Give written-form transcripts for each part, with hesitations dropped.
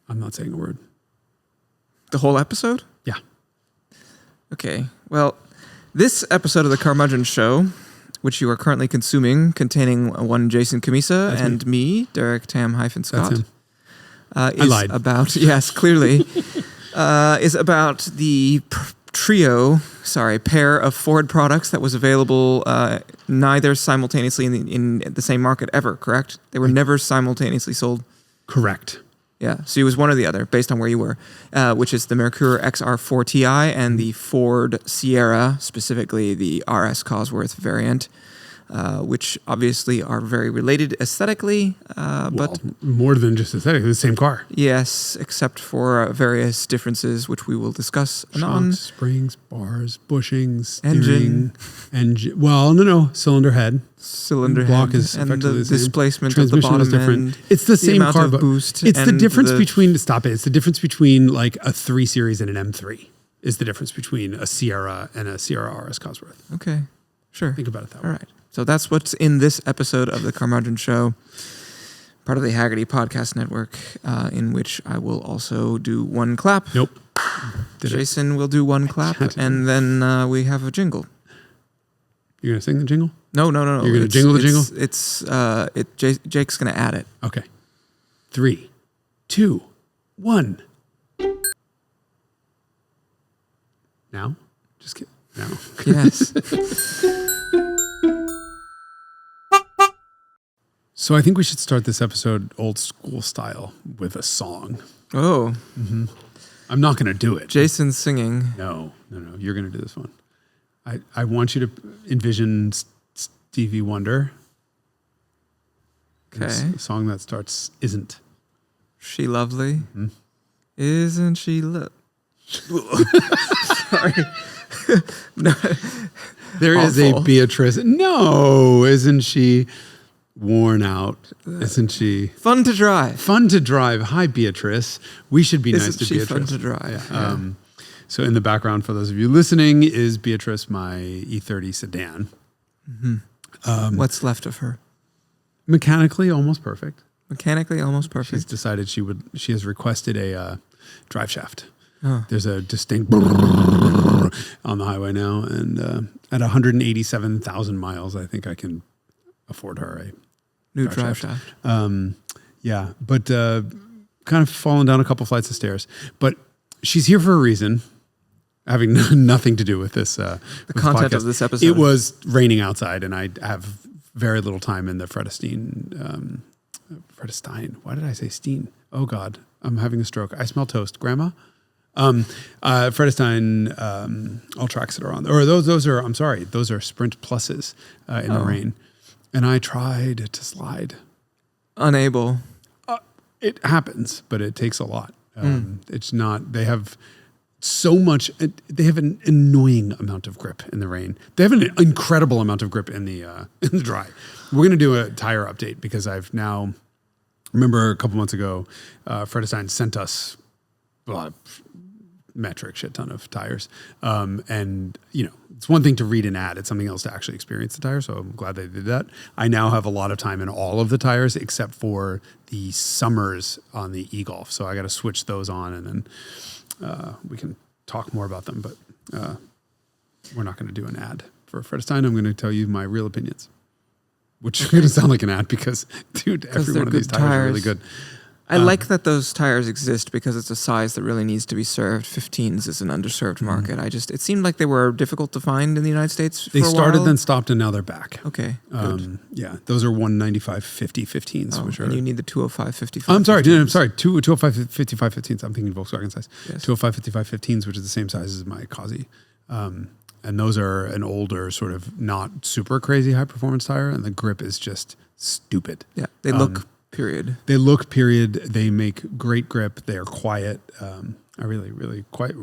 I'm not saying a word. The whole episode? Yeah. Okay. Well, this episode of the Carmudgeon Show, which you are currently consuming, containing one Jason Cammisa and me, Derek Tam-Scott. That's him. I lied. Yes, clearly, is about the pair of Ford products that was available neither simultaneously in the same market ever, correct? They were never simultaneously sold? Correct. Yeah, so it was one or the other, based on where you were, which is the Merkur XR4Ti and the Ford Sierra, specifically the RS Cosworth variant, which obviously are very related aesthetically, but more than just aesthetically, the same car. Yes, except for various differences, which we will discuss anon. Shocks, springs, bars, bushings, Engine. Engine. Well, no, cylinder head. Block is and effectively the the same. displacement of the Transmission bottom is different. end. It's the same amount car, of but boost. It's the and difference between. Stop it! It's the difference between like a 3 Series and an M3. Is the difference between a Sierra and a Sierra RS Cosworth. Okay, sure. Think about it that way. All right. So that's what's in this episode of the Carmudgeon Show, part of the Haggerty Podcast Network, in which I will also do one clap. Nope. Jason will do one clap, and then we have a jingle. You're going to sing the jingle? No. You're going to jingle the jingle? Jake's going to add it. Okay. 3, 2, 1. Now? Just kidding. Now. Yes. So I think we should start this episode old school style with a song. Oh. Mm-hmm. I'm not going to do it. Jason's singing. No. You're going to do this one. I want you to envision Stevie Wonder. Okay. A song that starts isn't. She lovely. Mm-hmm. Isn't she Sorry. No. There is a Beatrice. No, isn't she worn out? Isn't she fun to drive? Fun to drive. Hi, Beatrice. We should be nice to Beatrice. Isn't she fun to drive? Yeah. So in the background, for those of you listening, is Beatrice, my E30 sedan. Mm-hmm. What's left of her? Mechanically, almost perfect. She's decided she has requested a drive shaft. Oh. There's a distinct on the highway now, and at 187,000 miles, I think I can afford her a new drive shaft. Yeah, but kind of fallen down a couple flights of stairs. But she's here for a reason, having nothing to do with this. The content of this episode. It was raining outside, and I have very little time in the Fredestein. Why did I say Steen? Oh God, I'm having a stroke. I smell toast, Grandma. Fredestein all tracks that are on there. Or those are Sprint Pluses in the rain. And I tried to slide. Unable. It happens, but it takes a lot. It's not, they have so much, they have an annoying amount of grip in the rain. They have an incredible amount of grip in the dry. We're going to do a tire update because I've now, remember a couple months ago, Fredestein sent us metric shit ton of tires. And it's one thing to read an ad. It's something else to actually experience the tire. So I'm glad they did that. I now have a lot of time in all of the tires except for the summers on the e-Golf. So I got to switch those on and then we can talk more about them. But we're not going to do an ad for Fredestein. I'm going to tell you my real opinions, which are going to sound like an ad because, dude, every one of these tires are really good. I like that those tires exist because it's a size that really needs to be served. 15s is an underserved market. It seemed like they were difficult to find in the United States. They started, then stopped, and now they're back. Okay. Yeah, those are 195 50 15s. Which and are, you need the 205 55. I'm sorry. 205 55 15s. I'm thinking Volkswagen size. Yes. 205 55 15s, which is the same size as my Causey. And those are an older, sort of not super crazy high performance tire, and the grip is just stupid. Yeah, they look. Period. They look. Period. They make great grip. They are quiet. I really quite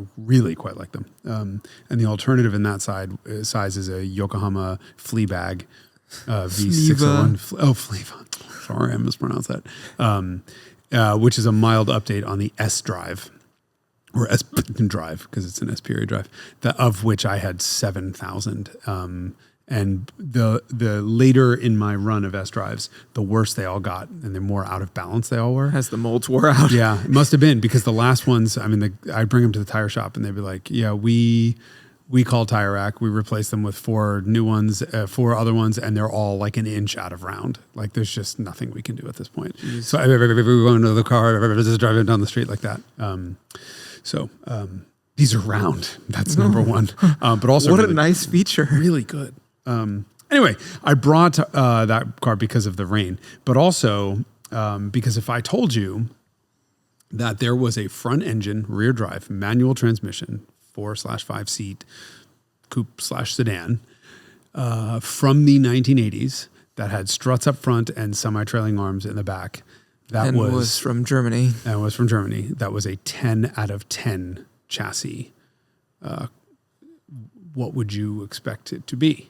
like them. And the alternative in that size is a Yokohama Fleabag V601. Fleeva. Sorry, I mispronounced that. Which is a mild update on the S drive. Or S drive, because it's an S period drive, of which I had 7,000. And the later in my run of S-Drives, the worse they all got and the more out of balance they all were. As the molds wore out. Yeah, it must have been because the last ones, I mean, I'd bring them to the tire shop and they'd be like, yeah, we call Tire Rack. We replace them with 4 new ones, 4 other ones, and they're all like an inch out of round. Like there's just nothing we can do at this point. Jeez. So we go into the car, just driving down the street like that. These are round. That's number one. But also, what really, a nice feature. Really good. Anyway, I brought that car because of the rain, but also because if I told you that there was a front engine, rear drive, manual transmission, 4/5 seat coupe/sedan from the 1980s that had struts up front and semi-trailing arms in the back. That was from Germany. That was from Germany. That was a 10 out of 10 chassis. What would you expect it to be?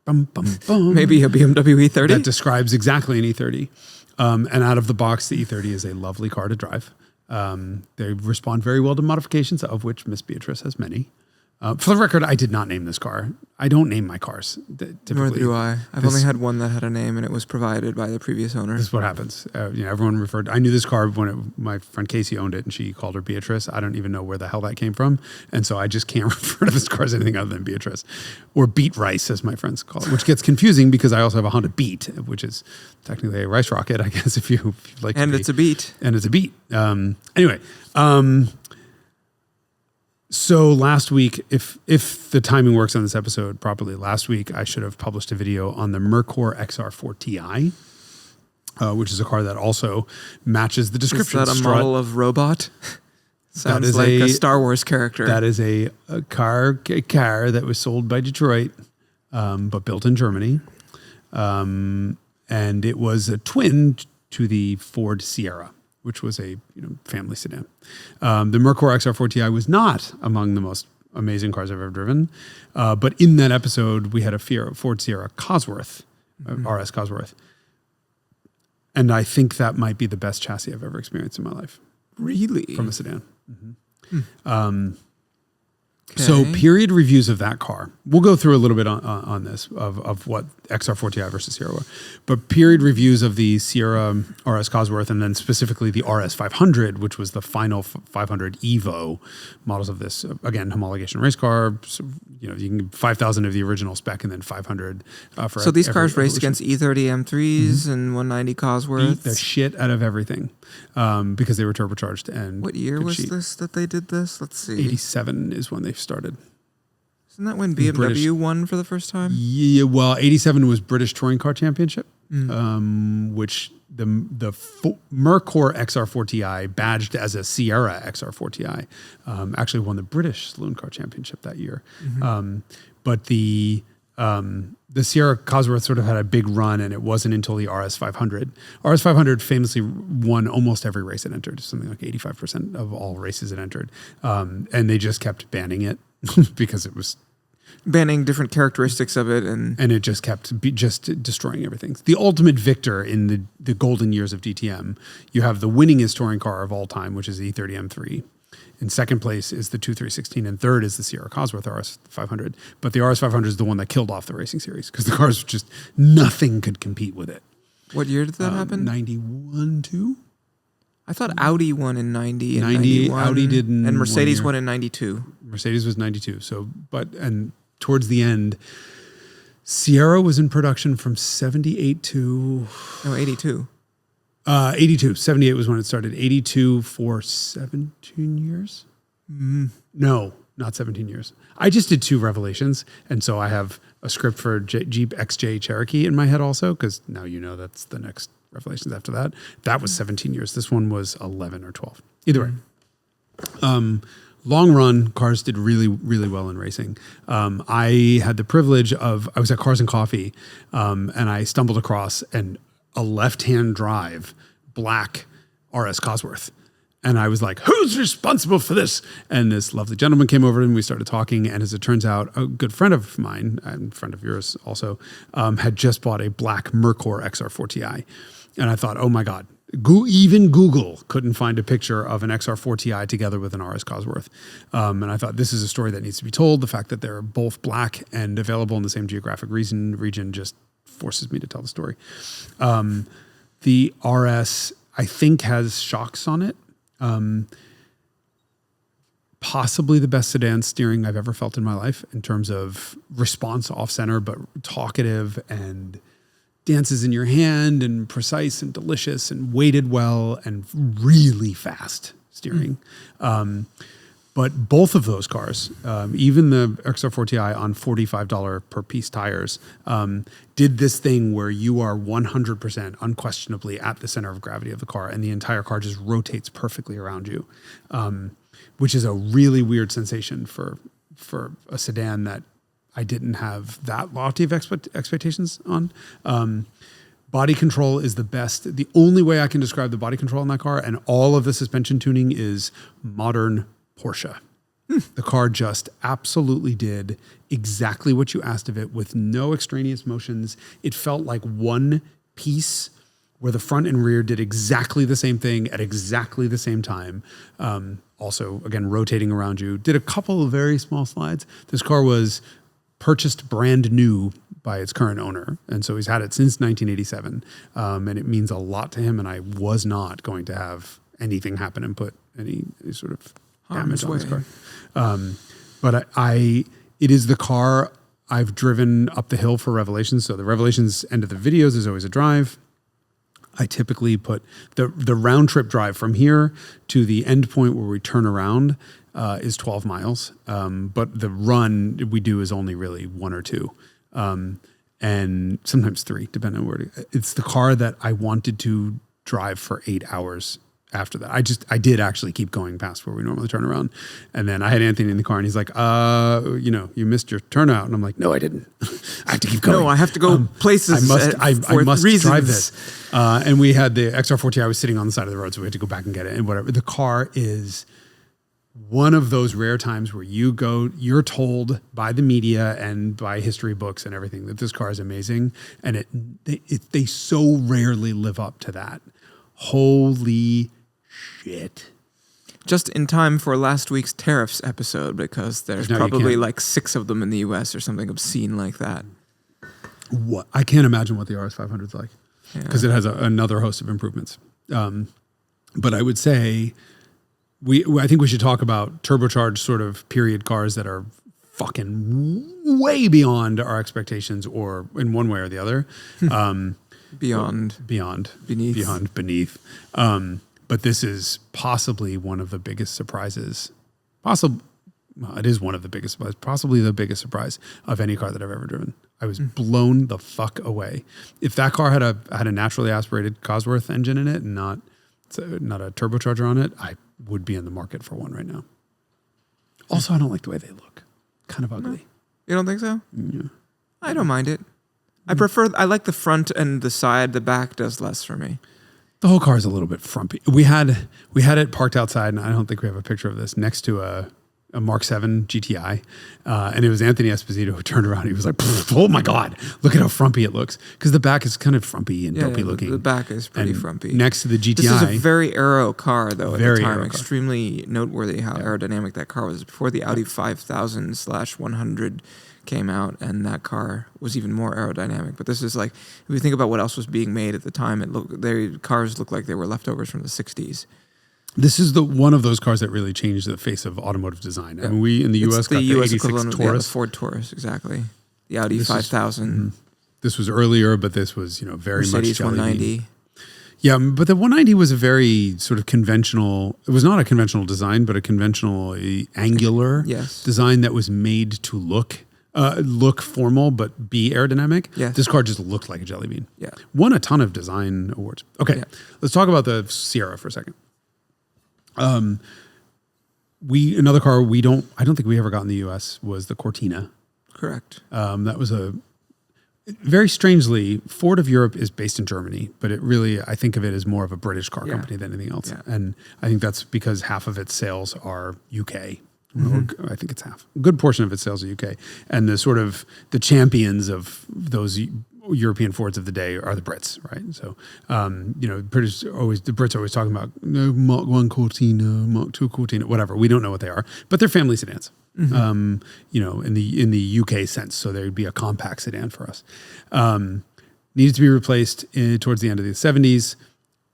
Bum, bum, bum. Maybe a BMW E30? That describes exactly an E30. And out of the box, the E30 is a lovely car to drive. They respond very well to modifications, of which Miss Beatrice has many. For the record, I did not name this car. I don't name my cars. Typically. Nor do I. I've only had one that had a name, and it was provided by the previous owner. This is what happens. Everyone referred. I knew this car when my friend Casey owned it, and she called her Beatrice. I don't even know where the hell that came from, and so I just can't refer to this car as anything other than Beatrice, or Beat Rice, as my friends call it, which gets confusing because I also have a Honda Beat, which is technically a rice rocket, I guess, if you like. And it's a Beat. And it's a Beat. Anyway. So last week, if the timing works on this episode properly, last week I should have published a video on the Merkur XR4Ti, which is a car that also matches the description. Is that a model of robot? Sounds like a Star Wars character. That is a car that was sold by Detroit, but built in Germany. And it was a twin to the Ford Sierra, which was a family sedan. The Merkur XR4Ti was not among the most amazing cars I've ever driven. But in that episode, we had a Ford Sierra Cosworth, RS Cosworth. And I think that might be the best chassis I've ever experienced in my life. Really? From a sedan. Mm-hmm. So period reviews of that car. We'll go through a little bit on this of what XR4Ti versus Sierra were. But period reviews of the Sierra RS Cosworth and then specifically the RS 500, which was the final 500 Evo models of this. Again, homologation race car. So, you can 5,000 of the original spec and then 500 for So these cars raced against E30 M3s and 190 Cosworths? Beat the shit out of everything because they were turbocharged. And what year was this that they did this? Let's see. 87 is when they started. Isn't that when BMW won for the first time? Yeah, well, 87 was British Touring Car Championship, which the Merkur XR4Ti, badged as a Sierra XR4Ti, actually won the British Saloon Car Championship that year. But the Sierra Cosworth sort of had a big run, and it wasn't until the RS 500. RS 500 famously won almost every race it entered, something like 85% of all races it entered. And they just kept banning it because it was banning different characteristics of it, and it just kept just destroying everything. The ultimate victor in the golden years of DTM, you have the winningest touring car of all time, which is the E30 M3. In second place is the 2316, and third is the Sierra Cosworth RS 500. But the RS 500 is the one that killed off the racing series because the cars just nothing could compete with it. What year did that happen? 91 too. I thought Audi won in 90 and 90. 91. Audi did, and Mercedes won in 92. Mercedes was 92. So, and towards the end, Sierra was in production from 78 to 82. 82. 78 was when it started. 82 for 17 years? No, not 17 years. I just did 2 Revelations, and so I have a script for Jeep XJ Cherokee in my head also, because now that's the next Revelations after that. That was 17 years. This one was 11 or 12. Either way. Long run, cars did really, really well in racing. I had the privilege I was at Cars and Coffee, and I stumbled across a left-hand drive black RS Cosworth. And I was like, who's responsible for this? And this lovely gentleman came over and we started talking. And as it turns out, a good friend of mine, and friend of yours also, had just bought a black Merkur XR4Ti. And I thought, oh my God, even Google couldn't find a picture of an XR4Ti together with an RS Cosworth. And I thought this is a story that needs to be told. The fact that they're both black and available in the same geographic region just forces me to tell the story. The RS, I think, has shocks on it. Possibly the best sedan steering I've ever felt in my life in terms of response off center, but talkative and dances in your hand and precise and delicious and weighted well and really fast steering. But both of those cars, even the XR4Ti on $45 per piece tires, did this thing where you are 100% unquestionably at the center of gravity of the car, and the entire car just rotates perfectly around you, which is a really weird sensation for a sedan that I didn't have that lofty of expectations on. Body control is the best. The only way I can describe the body control in that car, and all of the suspension tuning, is modern Porsche. The car just absolutely did exactly what you asked of it with no extraneous motions. It felt like one piece where the front and rear did exactly the same thing at exactly the same time. Also, again, rotating around you. Did a couple of very small slides. This car was purchased brand new by its current owner. And so he's had it since 1987. And it means a lot to him. And I was not going to have anything happen and put any sort of damage on this car. But it is the car I've driven up the hill for Revelations. So the Revelations end of the videos is always a drive. I typically put the round trip drive from here to the end point where we turn around is 12 miles. But the run we do is only really 1 or 2. And sometimes 3, depending on where it's the car that I wanted to drive for 8 hours after that. I did actually keep going past where we normally turn around. And then I had Anthony in the car and he's like, you missed your turnout. And I'm like, no, I didn't. I have to keep going. No, I have to go places. I must reasons. drive this. And we had the XR4Ti. I was sitting on the side of the road, so we had to go back and get it and whatever. The car is one of those rare times where you're told by the media and by history books and everything that this car is amazing. And they so rarely live up to that. Holy shit. Just in time for last week's tariffs episode, because there's probably like 6 of them in the US or something obscene like that. What? I can't imagine what the RS500 is like, because it has another host of improvements. But I would say I think we should talk about turbocharged sort of period cars that are fucking way beyond our expectations, or in one way or the other. Beyond beneath. But this is possibly one of the biggest surprises. It is one of the biggest surprises, possibly the biggest surprise of any car that I've ever driven. I was blown the fuck away. If that car had a naturally aspirated Cosworth engine in it and not a turbocharger on it, I would be in the market for one right now. Also, I don't like the way they look. Kind of ugly. You don't think so? Yeah. I don't mind it. I like the front and the side. The back does less for me. The whole car is a little bit frumpy. We had it parked outside, and I don't think we have a picture of this, next to a Mark 7 GTI. And it was Anthony Esposito who turned around. He was like, oh my God, look at how frumpy it looks. Because the back is kind of frumpy and dopey looking. The back is pretty frumpy. Next to the GTI. This is a very aero car, though, at the time. Car. Extremely noteworty how aerodynamic that car was. Before the Audi 5000/100 came out, and that car was even more aerodynamic. But this is like, if you think about what else was being made at the time, cars looked like they were leftovers from the 60s. This is one of those cars that really changed the face of automotive design. I mean, we in the US got the 86 Taurus. The Ford Taurus, exactly. The Audi 5000. This was earlier, but this was very Mercedes much 190. Yeah, but the 190 was a very sort of conventional. It was not a conventional design, but a conventional angular design that was made to look formal but be aerodynamic. Yes. This car just looked like a jelly bean. Yeah. Won a ton of design awards. Okay, let's talk about the Sierra for a second. Another car I don't think we ever got in the US was the Cortina. Correct. That was very strangely, Ford of Europe is based in Germany, but I think of it as more of a British car company than anything else. Yeah. And I think that's because half of its sales are UK. I think it's half. A good portion of its sales are UK. And the champions of those European Fords of the day are the Brits, right? So, the Brits are always talking about Mark 1 Cortina, Mark 2 Cortina, whatever. We don't know what they are, but they're family sedans. In the UK sense, so there would be a compact sedan for us. Needed to be replaced towards the end of the 70s.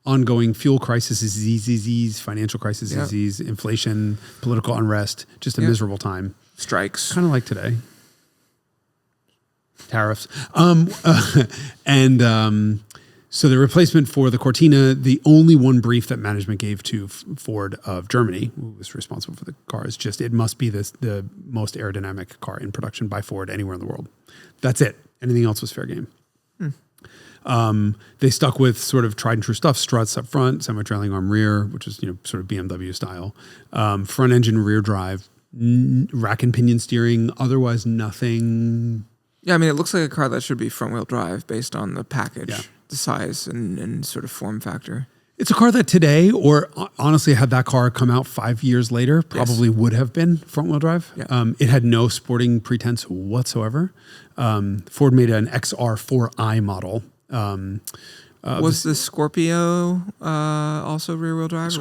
Ongoing fuel crises, financial crises, inflation, political unrest, just a miserable time. Strikes. Kind of like today. Tariffs. So the replacement for the Cortina, the only one brief that management gave to Ford of Germany, who was responsible for the car, is just it must be the most aerodynamic car in production by Ford anywhere in the world. That's it. Anything else was fair game. They stuck with sort of tried and true stuff: struts up front, semi-trailing arm rear, which is sort of BMW style, front engine rear drive, rack and pinion steering. Otherwise, nothing. Yeah, I mean, it looks like a car that should be front-wheel drive based on the package, the size, and sort of form factor. It's a car that today, or honestly, had that car come out 5 years later, probably would have been front-wheel drive. Yeah. It had no sporting pretense whatsoever. Ford made an XR4i model. Was the Scorpio also rear-wheel drive?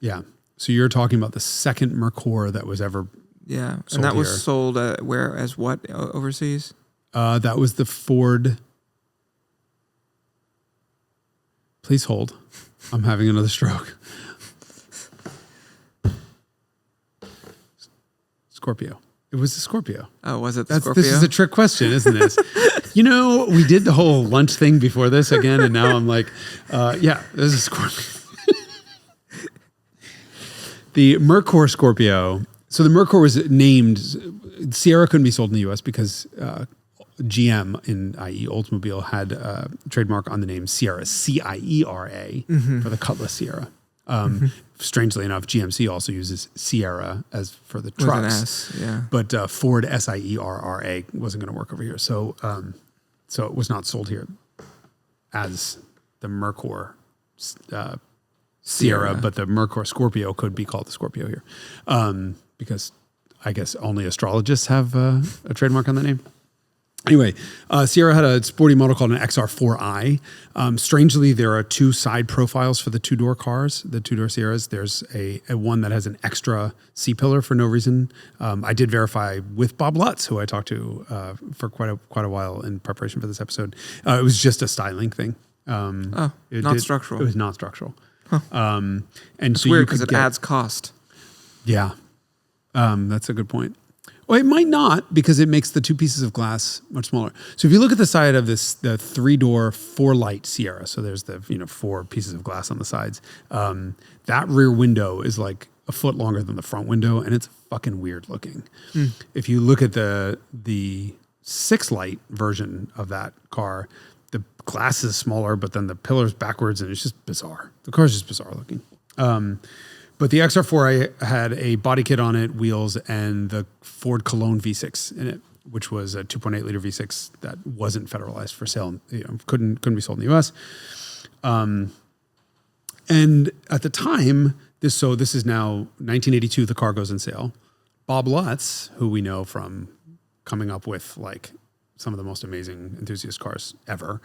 Yeah. So you're talking about the second Merkur that was ever and that was sold where as what overseas? That was the Ford. Please hold. I'm having another stroke. Scorpio. It was the Scorpio. Oh, was it the Scorpio? This is a trick question, isn't this? We did the whole lunch thing before this again, and now I'm like, this is a Scorpio. The Merkur Scorpio. So the Merkur was named, Sierra couldn't be sold in the U.S. because GM, i.e. Oldsmobile, had a trademark on the name Sierra, Ciera, for the Cutlass Sierra. Strangely enough, GMC also uses Sierra as for the trucks. With an S, but Ford Sierra wasn't going to work over here, so it was not sold here as the Merkur Sierra, but the Merkur Scorpio could be called the Scorpio here, because I guess only astrologists have a trademark on that name. Anyway, Sierra had a sporty model called an XR4i. Strangely, there are two side profiles for the two-door cars, the two-door Sierras. There's a one that has an extra C-pillar for no reason. I did verify with Bob Lutz, who I talked to for quite a while in preparation for this episode. It was just a styling thing. Not structural. It was not structural. Huh. And it's so weird because it adds cost. Yeah, that's a good point. Well, it might not, because it makes the two pieces of glass much smaller. So if you look at the side of the 3-door 4-light Sierra, so there's the 4 pieces of glass on the sides. That rear window is like a foot longer than the front window, and it's fucking weird looking. If you look at the 6-light version of that car, the glass is smaller, but then the pillar's backwards, and it's just bizarre. The car's just bizarre looking. But the XR4 had a body kit on it, wheels, and the Ford Cologne V6 in it, which was a 2.8 liter V6 that wasn't federalized for sale. Couldn't be sold in the U.S. And at the time, this is now 1982. The car goes on sale. Bob Lutz, who we know from coming up with like some of the most amazing enthusiast cars ever,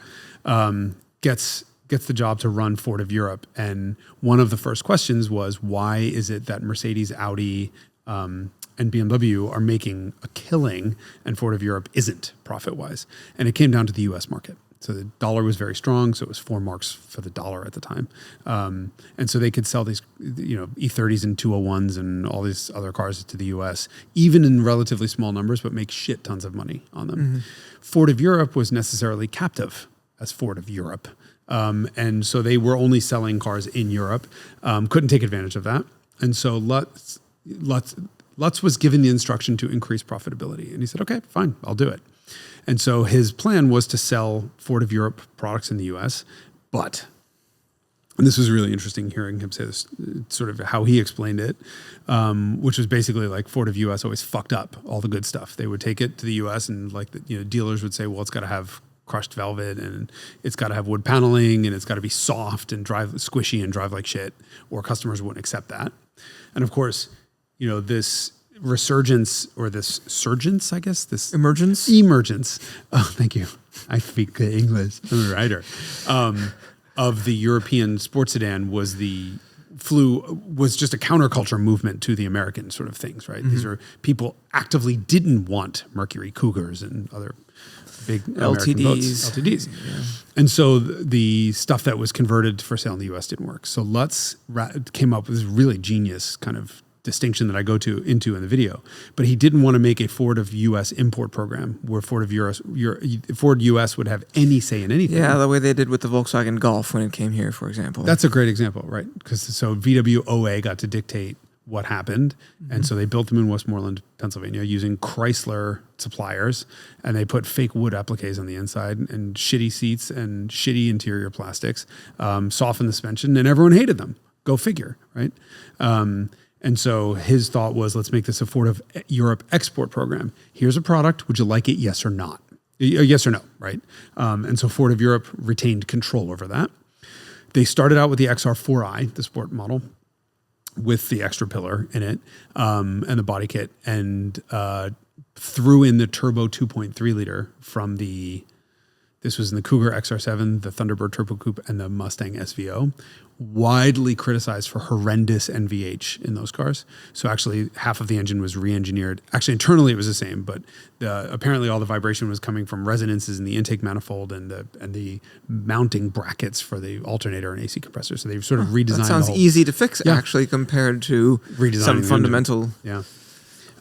gets the job to run Ford of Europe. And one of the first questions was, why is it that Mercedes, Audi, and BMW are making a killing and Ford of Europe isn't profit-wise? And it came down to the U.S. market. So the dollar was very strong, so it was 4 marks for the dollar at the time. And so they could sell these, E30s and 201s and all these other cars to the U.S., even in relatively small numbers, but make shit tons of money on them. Ford of Europe was necessarily captive as Ford of Europe. And so they were only selling cars in Europe, couldn't take advantage of that. And so Lutz was given the instruction to increase profitability. And he said, okay, fine, I'll do it. And so his plan was to sell Ford of Europe products in the US, but, and this was really interesting hearing him say this, sort of how he explained it, which was basically like Ford of US always fucked up all the good stuff. They would take it to the US and dealers would say, well, it's got to have crushed velvet and it's got to have wood paneling and it's got to be soft and drive squishy and drive like shit, or customers wouldn't accept that. And of course, this resurgence or this surgence, I guess, this emergence. Oh, thank you. I speak English. I'm a writer. Of the European sports sedan was just a counterculture movement to the American sort of things, right? These are people actively didn't want Mercury Cougars and other big American boats, LTDs. Yeah. And so the stuff that was converted for sale in the U.S. didn't work. So Lutz came up with this really genius kind of distinction that I go into in the video, but he didn't want to make a Ford of U.S. import program where Ford U.S. would have any say in anything. Yeah, the way they did with the Volkswagen Golf when it came here, for example. That's a great example, right? Because so VWOA got to dictate what happened, and so they built them in Westmoreland, Pennsylvania, using Chrysler suppliers, and they put fake wood appliques on the inside and shitty seats and shitty interior plastics, softened the suspension, and everyone hated them. Go figure, right? And so his thought was, let's make this a Ford of Europe export program. Here's a product. Would you like it? Yes or not? Yes or no, right? And so Ford of Europe retained control over that. They started out with the XR4i, the sport model, with the extra pillar in it and the body kit, and threw in the turbo 2.3 liter from this was in the Cougar XR7, the Thunderbird Turbo Coupe, and the Mustang SVO, widely criticized for horrendous NVH in those cars. So actually half of the engine was re-engineered. Actually, internally it was the same, but apparently all the vibration was coming from resonances in the intake manifold and the mounting brackets for the alternator and AC compressor. So they've sort of redesigned. That sounds easy to fix, actually, compared to some fundamental. Yeah.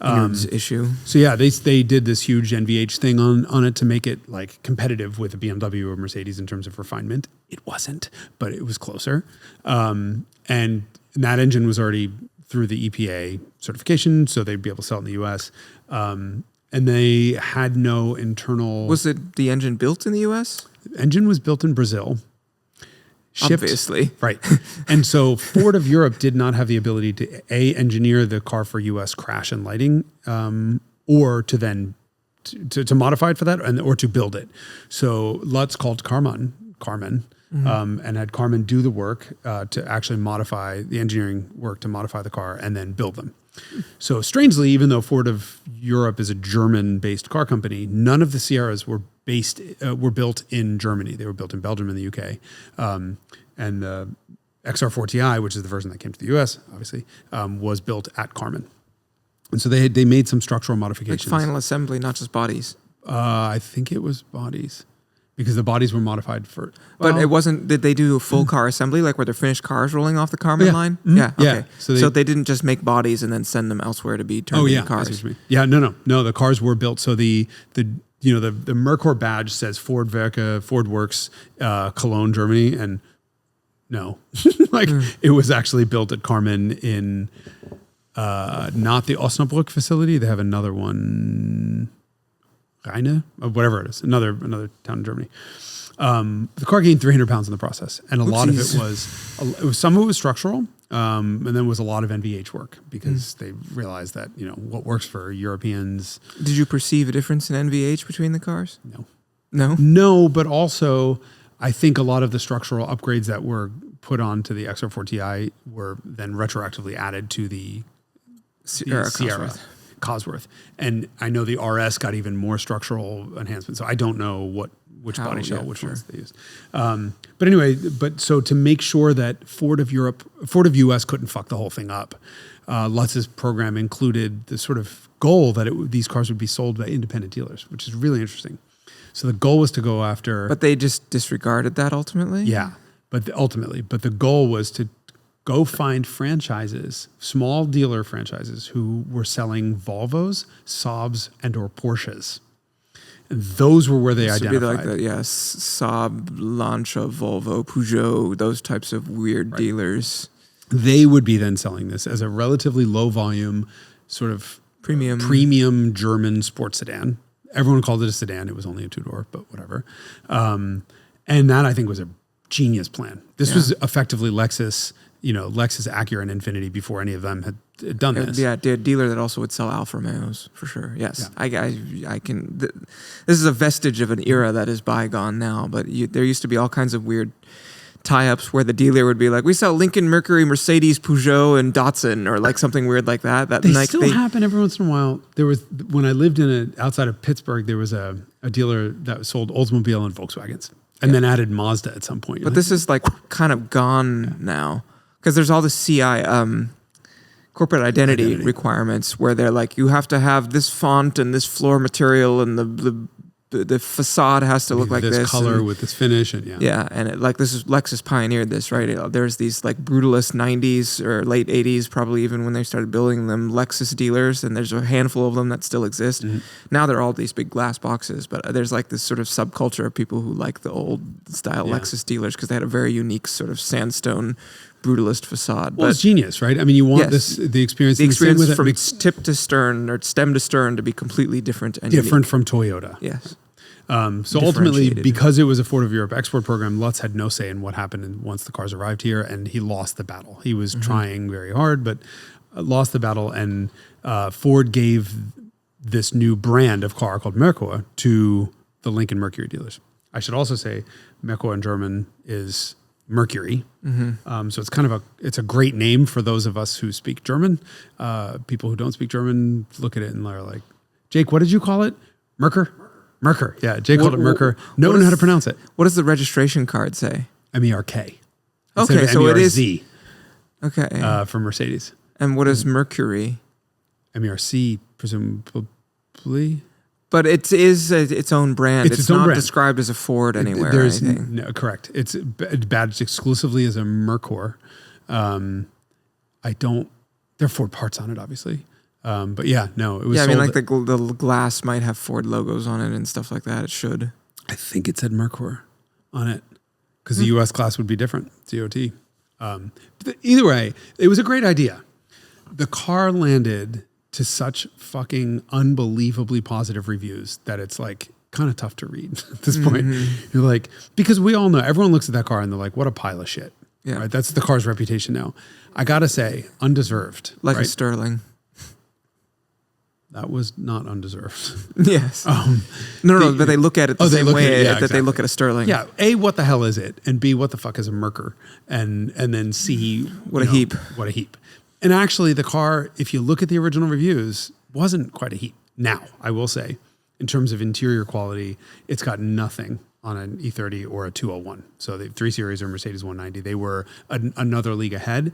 Issue. So yeah, they did this huge NVH thing on it to make it like competitive with a BMW or Mercedes in terms of refinement. It wasn't, but it was closer. And that engine was already through the EPA certification, so they'd be able to sell it in the US. And they had no internal. Was the engine built in the US? Engine was built in Brazil. Shipped, obviously. Right. And so Ford of Europe did not have the ability to engineer the car for US crash and lighting, or to then to modify it for that, or to build it. So Lutz called Carmen, and had Carmen do the work to actually modify the engineering work to modify the car and then build them. So strangely, even though Ford of Europe is a German-based car company, none of the Sierras were built in Germany. They were built in Belgium and the UK. And the XR4Ti, which is the version that came to the US, obviously, was built at Carmen. And so they made some structural modifications. Like final assembly, not just bodies. I think it was bodies, because the bodies were modified for. But it wasn't. Did they do a full car assembly, like were there finished cars rolling off the Carmen line? Mm-hmm. Yeah. Okay. Yeah. So they didn't just make bodies and then send them elsewhere to be turned into cars. Yeah. No. The cars were built. So the Merkur badge says Ford Werke, Ford Works, Cologne, Germany, and no, it was actually built at Carmen in not the Osnabrück facility. They have another one. Rheine, or whatever it is, another town in Germany. The car gained 300 pounds in the process, and a lot of it was some of it was structural, and then was a lot of NVH work because they realized that what works for Europeans. Did you perceive a difference in NVH between the cars? No, but also I think a lot of the structural upgrades that were put onto the XR4Ti were then retroactively added to the Sierra Cosworth. And I know the RS got even more structural enhancements. So I don't know which body shell, which ones they used. But anyway, so to make sure that Ford of US couldn't fuck the whole thing up, Lutz's program included the sort of goal that these cars would be sold by independent dealers, which is really interesting. So the goal was to go after. But they just disregarded that ultimately? Yeah. But the goal was to go find franchises, small dealer franchises who were selling Volvos, Saabs, and or Porsches. And those were where they identified. Would be like Saab, Lancia, Volvo, Peugeot, those types of weird dealers. They would be then selling this as a relatively low volume, sort of premium German sports sedan. Everyone called it a sedan. It was only a two-door, but whatever. And that, I think, was a genius plan. This was effectively Lexus, Acura and Infiniti before any of them had done this. Yeah, a dealer that also would sell Alfa Romeos for sure. Yes, yeah. I can. This is a vestige of an era that is bygone now. But there used to be all kinds of weird tie-ups where the dealer would be like, we sell Lincoln-Mercury, Mercedes, Peugeot, and Datsun, or like something weird like that. They still happen every once in a while. There was, when I lived outside of Pittsburgh, there was a dealer that sold Oldsmobile and Volkswagens, and then added Mazda at some point. But this is like kind of gone now, because there's all the CI corporate identity requirements where they're like, you have to have this font and this floor material, and the facade has to look like this color with this finish, and and this is Lexus pioneered this, right? There's these like brutalist 90s or late 80s, probably even when they started building them, Lexus dealers, and there's a handful of them that still exist. Now they're all these big glass boxes, but there's like this sort of subculture of people who like the old style Lexus dealers because they had a very unique sort of sandstone brutalist facade. Well, it's genius, right? I mean, you want the experience from tip to stern or stem to stern to be completely different and different from Toyota. Yes. So ultimately, because it was a Ford of Europe export program, Lutz had no say in what happened once the cars arrived here, and he lost the battle. He was trying very hard, but lost the battle, and Ford gave this new brand of car called Merkur to the Lincoln-Mercury dealers. I should also say Merkur in German is Mercury. So it's kind of it's a great name for those of us who speak German. People who don't speak German look at it and they're like, Jake, what did you call it? Merkur? Merkur. Yeah, Jake called it Merkur. No one knew how to pronounce it. What does the registration card say? MERK. Okay, so it is Z. Okay. For Mercedes. And what is Mercury? MERC, presumably. But it is its own brand. It's not brand. Described as a Ford anywhere. No, correct. It's badged exclusively as a Merkur. There are Ford parts on it, obviously. But it was. Yeah, I mean, like the glass might have Ford logos on it and stuff like that. It should. I think it said Merkur on it because the U.S. glass would be different. DOT. Either way, it was a great idea. The car landed to such fucking unbelievably positive reviews that it's like kind of tough to read at this point. You're like, because we all know, everyone looks at that car and they're like, what a pile of shit. Yeah. Right? That's the car's reputation now. I got to say, undeserved. Like right? a Sterling. That was not undeserved. Yes. No, but they look at it the same way that they look at a Sterling. Yeah. A, what the hell is it? And B, what the fuck is a Merkur? And then C, what a heap. What a heap. And actually, the car, if you look at the original reviews, wasn't quite a heap. Now, I will say, in terms of interior quality, it's got nothing on an E30 or a 201. So the 3 Series or Mercedes 190, they were another league ahead.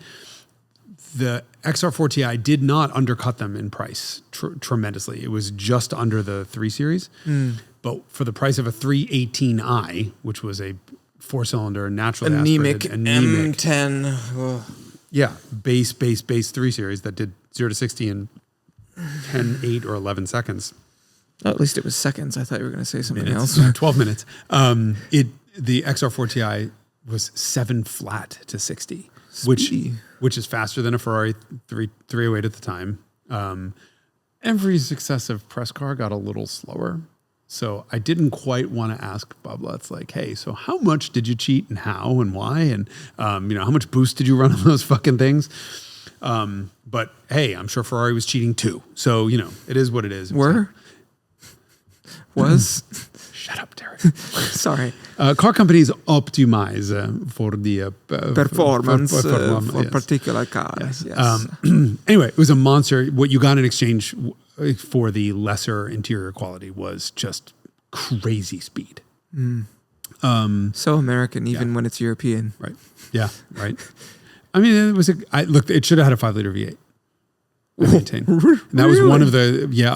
The XR4Ti did not undercut them in price tremendously. It was just under the 3 Series. But for the price of a 318i, which was a 4-cylinder, naturally aspirated, anemic M10. Ugh. Yeah, base 3 Series that did 0 to 60 in 10, 8, or 11 seconds. Oh, at least it was seconds. I thought you were going to say something else. 12 minutes. The XR4Ti was 7 flat to 60, which is faster than a Ferrari 308 at the time. Every successive press car got a little slower. So I didn't quite want to ask Bob Lutz, like, hey, so how much did you cheat and how and why? And, how much boost did you run on those fucking things? But hey, I'm sure Ferrari was cheating too. So, it is what it is. Was? Shut up, Derek. Sorry. Car companies optimize for the performance for particular cars. Yes. Anyway, it was a monster. What you got in exchange for the lesser interior quality was just crazy speed. So American, even when it's European. Right. Yeah. Right. I mean, it should have had a 5-liter V8. And that was one of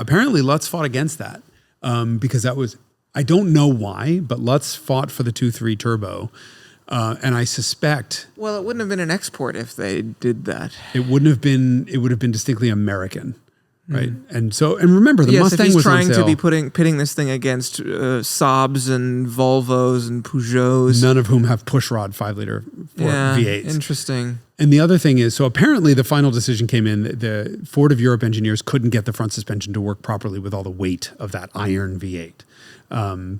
apparently Lutz fought against that because that was, I don't know why, but Lutz fought for the 2.3 turbo. And I suspect... Well, it wouldn't have been an export if they did that. It would have been distinctly American. Right. And remember, the Mustang was trying on sale. To be pitting this thing against Saabs and Volvos and Peugeots. None of whom have pushrod 5-liter V8s. Interesting. And the other thing is, so apparently the final decision came in, the Ford of Europe engineers couldn't get the front suspension to work properly with all the weight of that iron V8.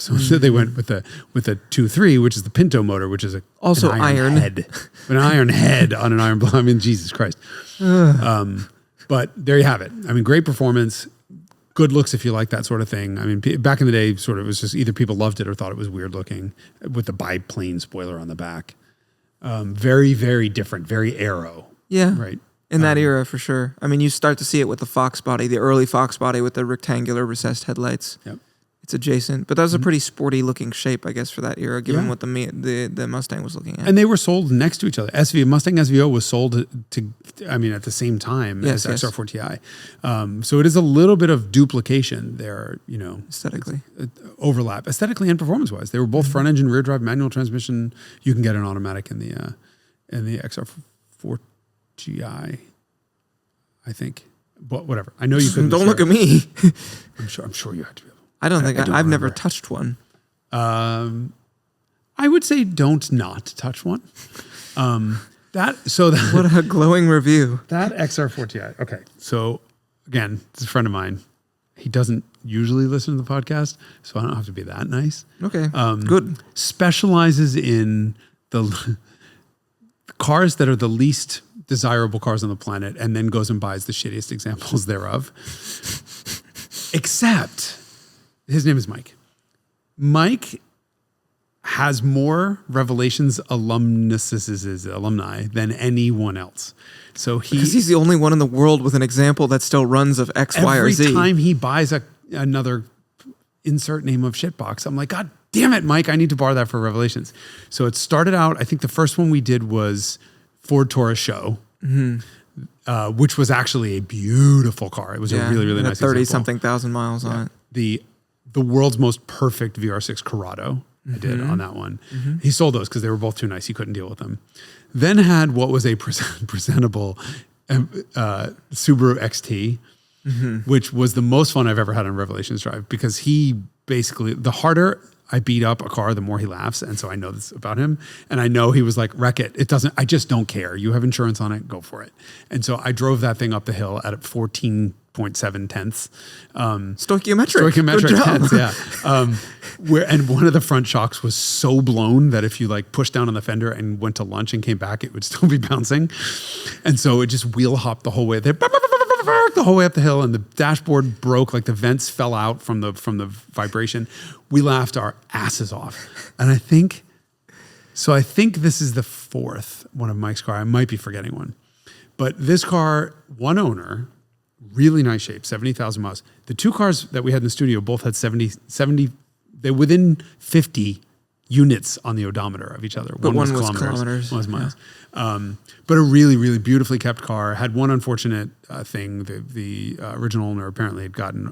So they went with the 2.3, which is the Pinto motor, which is also an iron head. An iron head on an iron block. I mean, Jesus Christ. But there you have it. I mean, great performance, good looks if you like that sort of thing. I mean, back in the day, sort of, it was just either people loved it or thought it was weird looking with the biplane spoiler on the back. Very, very different, very aero. Yeah. Right. In that era, for sure. I mean, you start to see it with the Fox body, the early Fox body with the rectangular recessed headlights. Yep. It's adjacent, but that was a pretty sporty looking shape, I guess, for that era, given what the Mustang was looking at. And they were sold next to each other. Mustang SVO was sold at the same time as XR4Ti. So it is a little bit of duplication there, aesthetically, overlap, aesthetically and performance wise. They were both front engine, rear drive, manual transmission. You can get an automatic in the XR4Ti, I think. But whatever. I know you couldn't. Don't look at me. I'm sure you had to be able. I don't think I've never touched one. I would say don't not touch one. What a glowing review. That XR4Ti. Okay. So again, it's a friend of mine. He doesn't usually listen to the podcast, so I don't have to be that nice. Okay. Good. Specializes in the cars that are the least desirable cars on the planet, and then goes and buys the shittiest examples thereof. Except his name is Mike. Mike has more Revelations alumni than anyone else. So because he's the only one in the world with an example that still runs of X, Y, or Z. Every time he buys another insert name of shitbox, I'm like, God damn it, Mike, I need to borrow that for Revelations. So it started out, I think the first one we did was Ford Taurus Show, which was actually a beautiful car. It was a really, really nice 30-something thousand miles on it. The world's most perfect VR6 Corrado. I did on that one. He sold those because they were both too nice. He couldn't deal with them. Then had what was a presentable Subaru XT, which was the most fun I've ever had on Revelations Drive, because he basically, the harder I beat up a car, the more he laughs. And so I know this about him. And I know he was like, wreck it. I just don't care. You have insurance on it, go for it. And so I drove that thing up the hill at 14.7 tenths. Stoichiometric tenths, yeah. And one of the front shocks was so blown that if you like pushed down on the fender and went to lunch and came back, it would still be bouncing. And so it just wheel hopped the whole way there. The whole way up the hill, and the dashboard broke, like the vents fell out from the vibration. We laughed our asses off. And I think this is the fourth one of Mike's car. I might be forgetting one. But this car, one owner, really nice shape, 70,000 miles. The two cars that we had in the studio both had 70, they're within 50 units on the odometer of each other. But one was kilometers. One was miles. But a really, really beautifully kept car. Had one unfortunate thing. The original owner apparently had gotten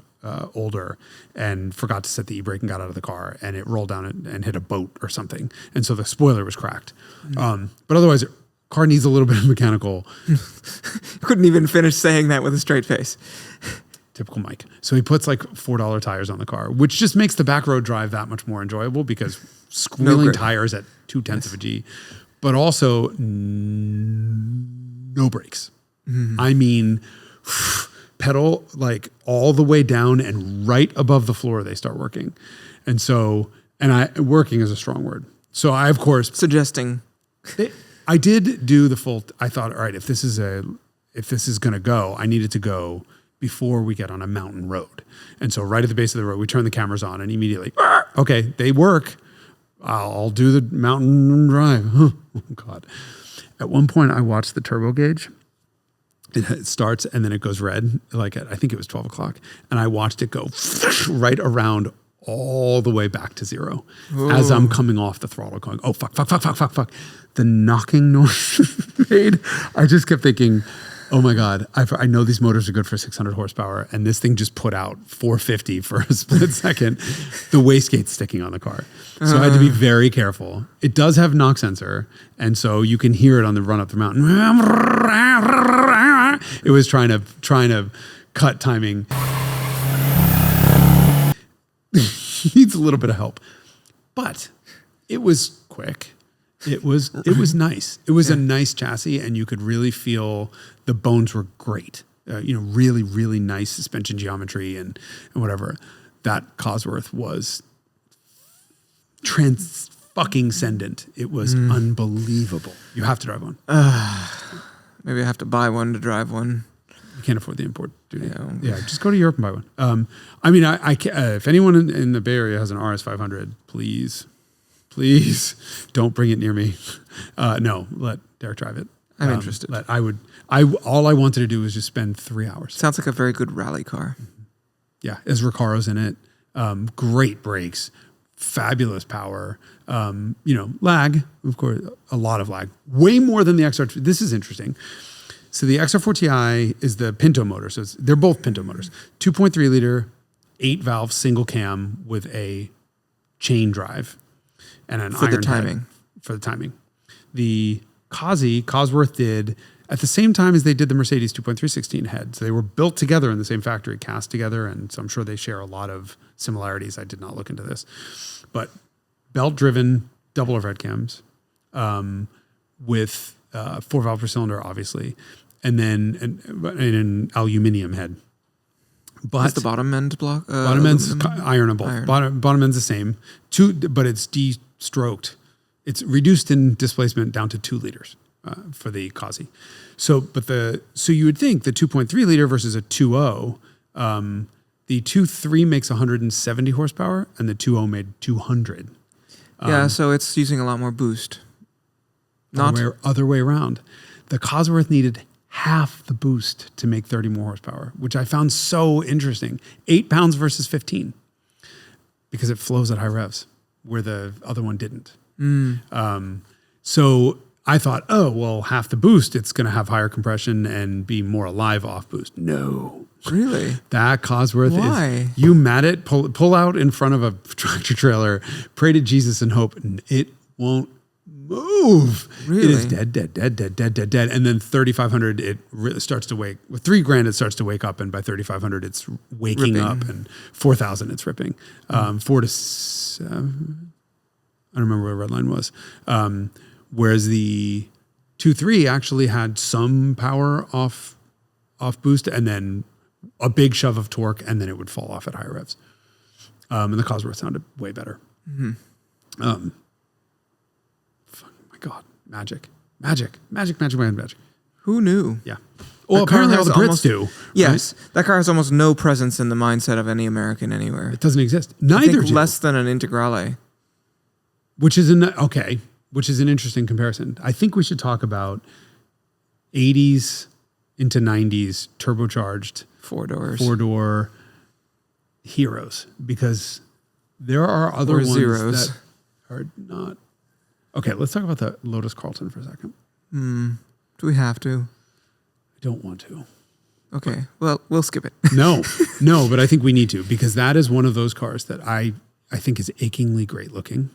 older and forgot to set the e-brake and got out of the car, and it rolled down and hit a boat or something. And so the spoiler was cracked. But otherwise, car needs a little bit of mechanical. Couldn't even finish saying that with a straight face. Typical Mike. So he puts like $4 tires on the car, which just makes the back road drive that much more enjoyable, because squealing tires at 0.2 of a G, but also no brakes. I mean, pedal like all the way down, and right above the floor they start working. And so, working is a strong word. So I, of course, suggesting. I did do the full. I thought, all right, if this is going to go, I needed to go before we get on a mountain road. And so right at the base of the road, we turn the cameras on, and immediately, okay, they work. I'll do the mountain drive. Oh God. At one point I watched the turbo gauge. It starts and then it goes red, like I think it was 12 o'clock. And I watched it go right around all the way back to zero. Ooh. As I'm coming off the throttle going, oh, fuck. The knocking noise made. I just kept thinking, oh my God, I know these motors are good for 600 horsepower, and this thing just put out 450 for a split second. The wastegate's sticking on the car. So I had to be very careful. It does have knock sensor, and so you can hear it on the run up the mountain. It was trying to cut timing. Needs a little bit of help. But it was quick. It was nice. It was a nice chassis, and you could really feel the bones were great. Really, really nice suspension geometry and whatever. That Cosworth was trans-fucking-cendent. It was unbelievable. You have to drive one. Maybe I have to buy one to drive one. You can't afford the import duty. Yeah, just go to Europe and buy one. I mean, if anyone in the Bay Area has an RS 500, please please don't bring it near me. No, let Derek drive it. I'm interested. All I wanted to do was just spend 3 hours. Sounds like a very good rally car. Yeah, as Recaro's in it. Great brakes, fabulous power. Lag, of course, a lot of lag. Way more than the XR. This is interesting. So the XR4Ti is the Pinto motor. So they're both Pinto motors. 2.3 liter, 8-valve single cam with a chain drive and an iron head for the timing. The Cosworth did at the same time as they did the Mercedes 2.316 head. So they were built together in the same factory, cast together, and so I'm sure they share a lot of similarities. I did not look into this. But belt-driven double overhead cams with 4-valve per cylinder, obviously, and then an aluminum head. But is the bottom end block? Bottom end's ironable. Bottom end's the same. But it's de-stroked. It's reduced in displacement down to 2 liters for the Cosy. So you would think the 2.3 liter versus a 2.0, the 2.3 makes 170 horsepower and the 2.0 made 200. So it's using a lot more boost. Other way around. The Cosworth needed half the boost to make 30 more horsepower, which I found so interesting. 8 pounds versus 15 because it flows at high revs where the other one didn't. So I thought, half the boost, it's going to have higher compression and be more alive off boost. No. Really? That Cosworth Why? You mat it, pull out in front of a tractor trailer, pray to Jesus and hope, and it won't move. Really? It is dead. And then 3,500, it starts to wake. With $3,000, it starts to wake up, and by 3,500, it's waking up, and 4,000, it's ripping. 4 to 7. I don't remember where red line was. Whereas the 2.3 actually had some power off boost, and then a big shove of torque, and then it would fall off at higher revs. And the Cosworth sounded way better. My God, magic. Who knew? Yeah. Well, apparently all the Brits do. Yes, right? That car has almost no presence in the mindset of any American anywhere. It doesn't exist. Neither do. Less than an Integrale. Which is an interesting comparison. I think we should talk about 80s into 90s turbocharged 4-door heroes, because there are other ones zeros that are not. Okay, let's talk about the Lotus Carlton for a second. Do we have to? I don't want to. Okay, well, we'll skip it. No, but I think we need to, because that is one of those cars that I think is achingly great looking.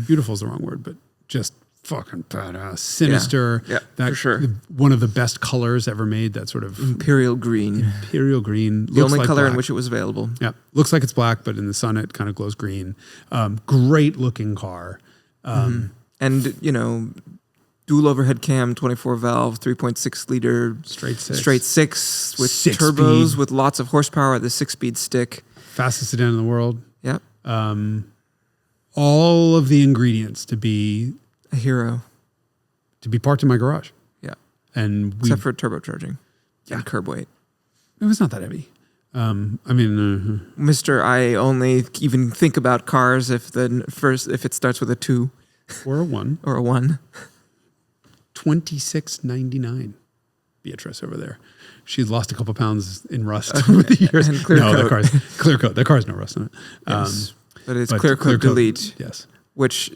Beautiful is the wrong word, but just fucking badass. Sinister. Yeah, for sure. One of the best colors ever made, that sort of Imperial green. The only color in which it was available. Yeah. Looks like it's black, but in the sun it kind of glows green. Great looking car. And, dual overhead cam, 24 valve, 3.6 liter. Straight six with turbos, speed, with lots of horsepower, the 6-speed stick. Fastest sedan in the world. Yep. All of the ingredients to be a hero, to be parked in my garage. Yeah. And except for turbocharging and curb weight. It was not that heavy. Mister, I only even think about cars if it starts with a 2 or a 1 or a 1. $26.99. Beatrice over there. She's lost a couple pounds in rust over the years. And clear coat. Clear coat. That car's no rust on it. Yes. But it's clear coat delete. Yes. Which,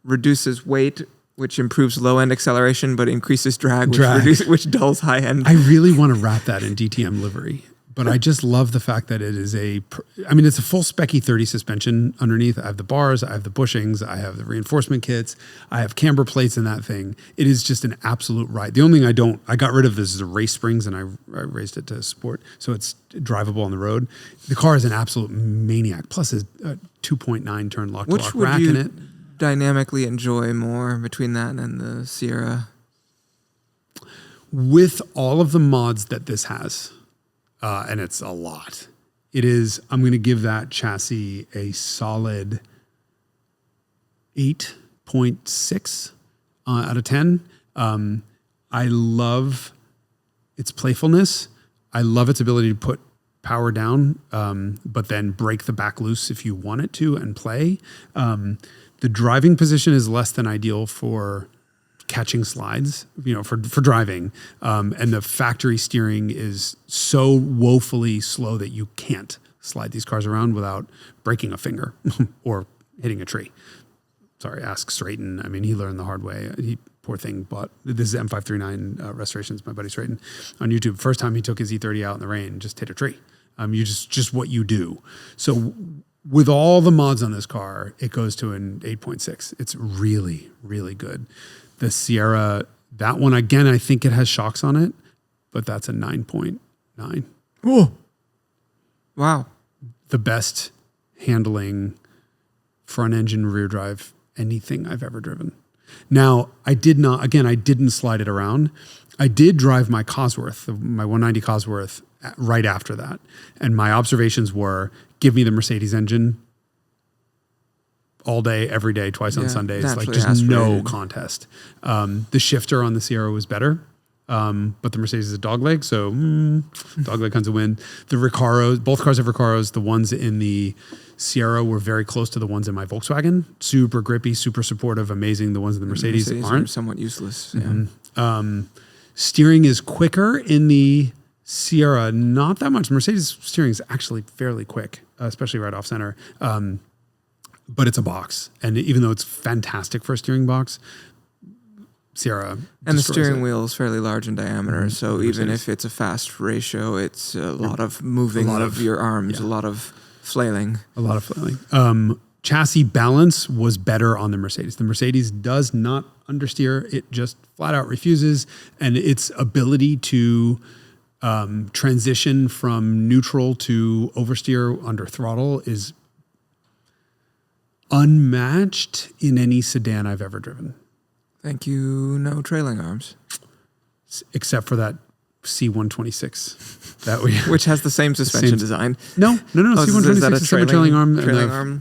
reduces weight, which improves low end acceleration, but increases drag. Which dulls high end. I really want to wrap that in DTM livery, but I just love the fact that it is it's a full Spec E30 suspension underneath. I have the bars, I have the bushings, I have the reinforcement kits, I have camber plates in that thing. It is just an absolute ride. The only thing I got rid of is the race springs, and I raised it to sport, so it's drivable on the road. The car is an absolute maniac, plus a 2.9 turn lock-to-lock rack in it. Dynamically enjoy more between that and the Sierra? With all of the mods that this has, and it's a lot. I'm going to give that chassis a solid 8.6 out of 10. I love its playfulness. I love its ability to put power down, but then break the back loose if you want it to and play. The driving position is less than ideal for catching slides, for driving. And the factory steering is so woefully slow that you can't slide these cars around without breaking a finger or hitting a tree. Sorry, ask Straighten. I mean, he learned the hard way. He, poor thing, bought, this is M539 Restorations, my buddy Straighten, on YouTube. First time he took his E30 out in the rain, just hit a tree. You just what you do. So with all the mods on this car, it goes to an 8.6. It's really, really good. The Sierra, that one, again, I think it has shocks on it, but that's a 9.9. Oh, wow. The best handling front engine, rear drive, anything I've ever driven. Now, I didn't slide it around. I did drive my Cosworth, my 190 Cosworth, right after that. And my observations were, give me the Mercedes engine all day, every day, twice on Sundays, like just aspirated. No contest. The shifter on the Sierra was better, but the Mercedes is a dogleg, so dogleg kinds of win. The Recaros, both cars have Recaros. The ones in the Sierra were very close to the ones in my Volkswagen. Super grippy, super supportive, amazing. The ones in the Mercedes aren't. Are somewhat useless. Mm-hmm. Steering is quicker in the Sierra, not that much. Mercedes steering is actually fairly quick, especially right off center. But it's a box. And even though it's fantastic for a steering box, Sierra and the steering wheel is fairly large in diameter. So even if it's a fast ratio, it's a lot of moving of your arms, a lot of flailing. Chassis balance was better on the Mercedes. The Mercedes does not understeer. It just flat out refuses. And its ability to transition from neutral to oversteer under throttle is unmatched in any sedan I've ever driven. Thank you. No trailing arms. Except for that C126 that which has the same suspension design. No. C126 is a trailing arm.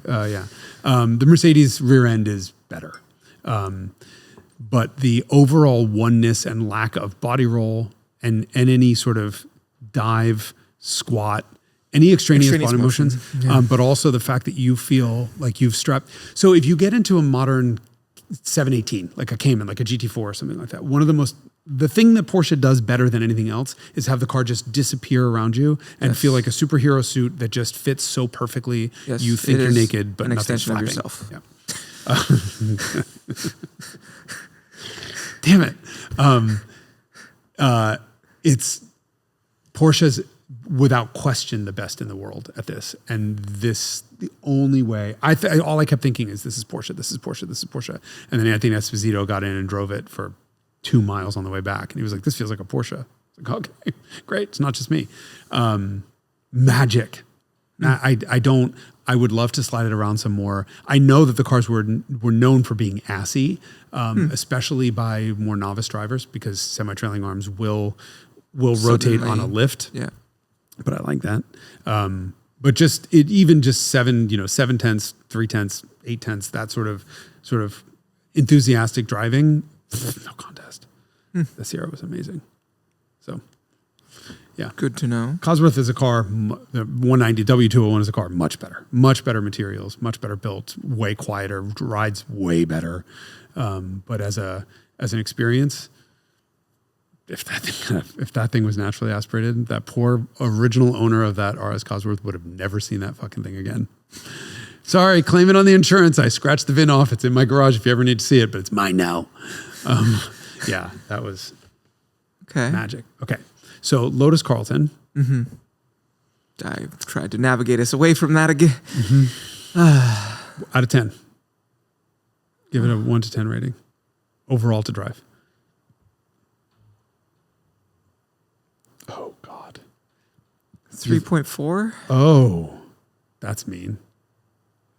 The Mercedes rear end is better. But the overall oneness and lack of body roll and any sort of dive, squat, any extraneous body motions, but also the fact that you feel like you've strapped. So if you get into a modern 718, like a Cayman, like a GT4 or something like that, the thing that Porsche does better than anything else is have the car just disappear around you and feel like a superhero suit that just fits so perfectly. Yes, you think you're naked, but an nothing's extension flapping. of yourself. Yeah. Damn it. It's Porsche's without question the best in the world at this. And this, the only way, all I kept thinking is this is Porsche. And then Anthony Esposito got in and drove it for 2 miles on the way back. And he was like, this feels like a Porsche. I was like, okay, great. It's not just me. Magic. I would love to slide it around some more. I know that the cars were known for being assy, especially by more novice drivers, because semi-trailing arms will rotate on a lift. Yeah. But I like that. But just 7/10, 3/10, 8/10, that sort of enthusiastic driving, no contest. The Sierra was amazing. So, yeah. Good to know. Cosworth is a car, the 190 W201 is a car, much better materials, much better built, way quieter, rides way better. But as an experience, if that thing was naturally aspirated, that poor original owner of that RS Cosworth would have never seen that fucking thing again. Sorry, claim it on the insurance. I scratched the VIN off. It's in my garage if you ever need to see it, but it's mine now. Yeah, that was magic. Okay, so Lotus Carlton. Mm-hmm. I tried to navigate us away from that again. Out of 10. Give it a 1 to 10 rating. Overall to drive. Oh, God. 3.4? Oh, that's mean.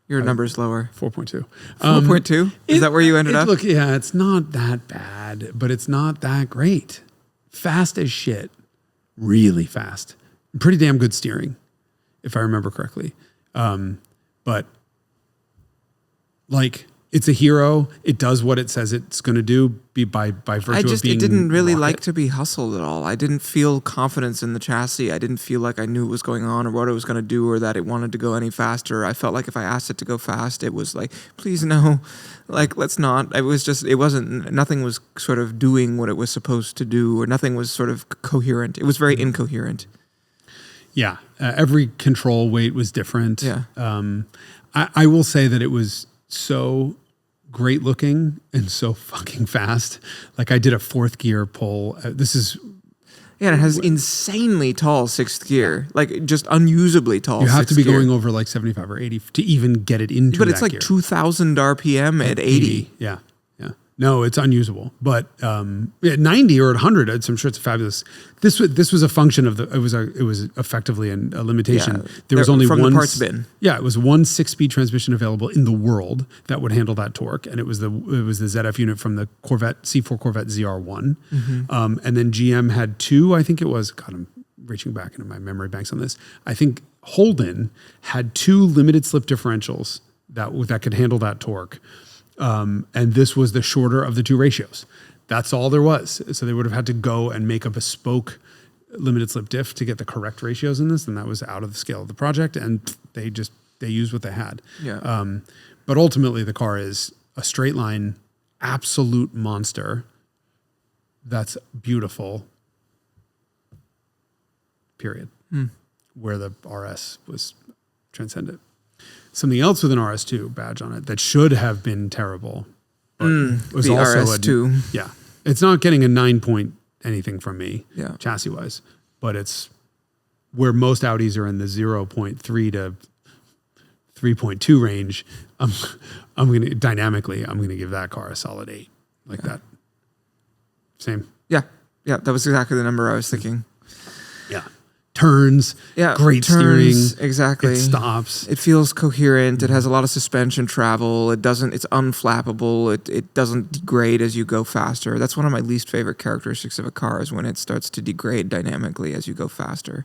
Your number's lower. 4.2. 4.2? Is that where you ended up? Look, yeah, it's not that bad, but it's not that great. Fast as shit. Really fast. Pretty damn good steering, if I remember correctly. But, like, it's a hero. It does what it says it's going to do by virtue of being it didn't really rocket. like to be hustled at all. I didn't feel confidence in the chassis. I didn't feel like I knew what was going on or what it was going to do or that it wanted to go any faster. I felt like if I asked it to go fast, it was like, please no, like let's not. Nothing was sort of doing what it was supposed to do, or nothing was sort of coherent. It was very incoherent. Yeah. Every control weight was different. Yeah. I will say that it was so great looking and so fucking fast. Like I did a fourth gear pull. This is... Yeah, and it has insanely tall sixth gear, like just unusably tall. You have to be gear. going over like 75 or 80 to even get it into But that it's like gear. 2,000 RPM at 80. Yeah. Yeah. No, it's unusable. But at 90 or at 100, I'm sure it's fabulous. This was a function of it was effectively a limitation. Yeah, There was only from one the parts bin. Yeah, it was one 6-speed transmission available in the world that would handle that torque, and it was the ZF unit from the C4 Corvette ZR1. Mm-hmm. And then GM had two, I think it was. God, I'm reaching back into my memory banks on this. I think Holden had two limited slip differentials that could handle that torque. And this was the shorter of the two ratios. That's all there was. So they would have had to go and make a bespoke limited slip diff to get the correct ratios in this, and that was out of the scale of the project. And they used what they had. Yeah. But ultimately, the car is a straight line, absolute monster. That's beautiful. Period. Where the RS was transcendent. Something else with an RS2 badge on it that should have been terrible. But was the also RS2. Yeah. It's not getting a 9 point anything from me, Yeah. chassis wise, but it's where most Audis are in the 0.3 to 3.2 range. I'm going to give that car a solid 8 like that. Same. Yeah. Yeah. That was exactly the number I was thinking. Yeah. Turns, Yeah, great turns, steering. exactly. It stops. It feels coherent. It has a lot of suspension travel. It's unflappable. It doesn't degrade as you go faster. That's one of my least favorite characteristics of a car is when it starts to degrade dynamically as you go faster.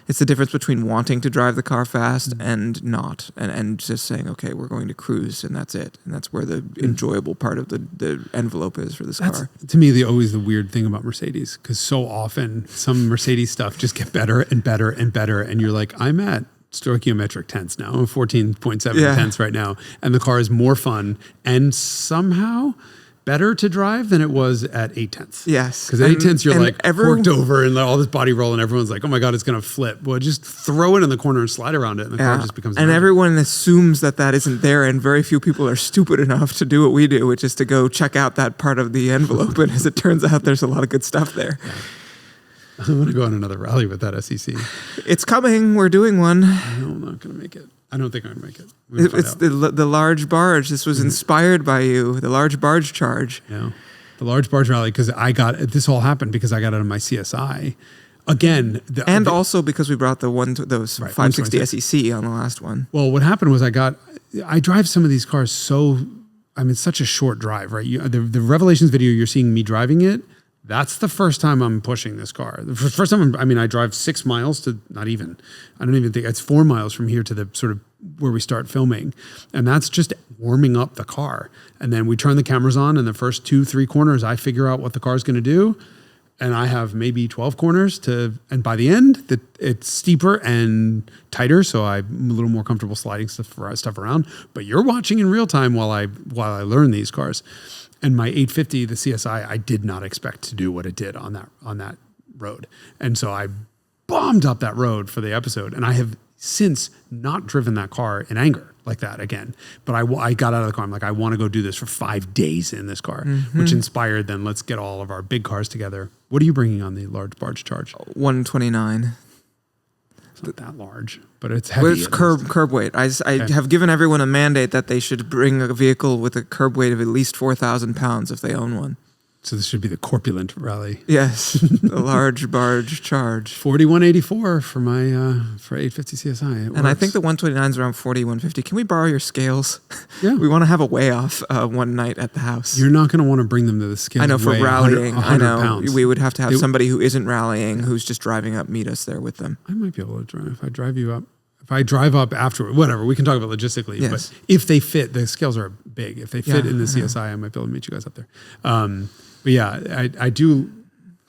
It's the difference between wanting to drive the car fast and not, and just saying, okay, we're going to cruise, and that's it. And that's where the enjoyable part of the envelope is for this car. To me, always the weird thing about Mercedes, because so often some Mercedes stuff just get better and better and better, and you're like, I'm at stoichiometric tenths now. I'm 14.7 tenths right now, and the car is more fun and somehow better to drive than it was at 8 tenths. Yes. Because at 8 tenths, you're like forked over and all this body roll, and everyone's like, oh my God, it's going to flip. Well, just throw it in the corner and slide around it, and the car just becomes And everyone assumes that isn't there, and very few people are stupid enough to do what we do, which is to go check out that part of the envelope. And as it turns out, there's a lot of good stuff there. Yeah. I'm going to go on another rally with that SEC. It's coming. We're doing one. No, I'm not going to make it. I don't think I'm going to make it. It's the large barge. This was inspired by you, the large barge charge. Yeah. The large barge rally, because this all happened because I got out of my CSI. Again. Also because we brought those 560 SEC on the last one. Well, what happened was I drive some of these cars such a short drive, right? The Revelations video, you're seeing me driving it. That's the first time I'm pushing this car. The first time, I drive 6 miles to not even, I don't even think, it's 4 miles from here to the sort of where we start filming. And that's just warming up the car. And then we turn the cameras on, and the first 2-3 corners, I figure out what the car's going to do. And I have maybe 12 corners and by the end, it's steeper and tighter. So I'm a little more comfortable sliding stuff around. But you're watching in real time while I learn these cars. And my 850, the CSI, I did not expect to do what it did on that road. And so I bombed up that road for the episode. And I have since not driven that car in anger like that again. But I got out of the car. I'm like, I want to go do this for 5 days in this car, which inspired then let's get all of our big cars together. What are you bringing on the large barge charge? 129. It's not that large, but it's heavy. With curb weight. I have given everyone a mandate that they should bring a vehicle with a curb weight of at least 4,000 pounds if they own one. So this should be the corpulent rally. Yes, the large barge charge. 4184 for my for 850 CSI. And I think the 129 is around 4150. Can we borrow your scales? Yeah. We want to have a weigh off one night at the house. You're not going to want to bring them to the scale. I know, for rallying. 100 I know. pounds. We would have to have somebody who isn't rallying, who's just driving up, meet us there with them. I might be able to drive. If I drive you up, if I drive up afterward, whatever, we can talk about logistically. Yes. But if they fit, the scales are big. If they fit in the I know. CSI, I might be able to meet you guys up there. But yeah, I do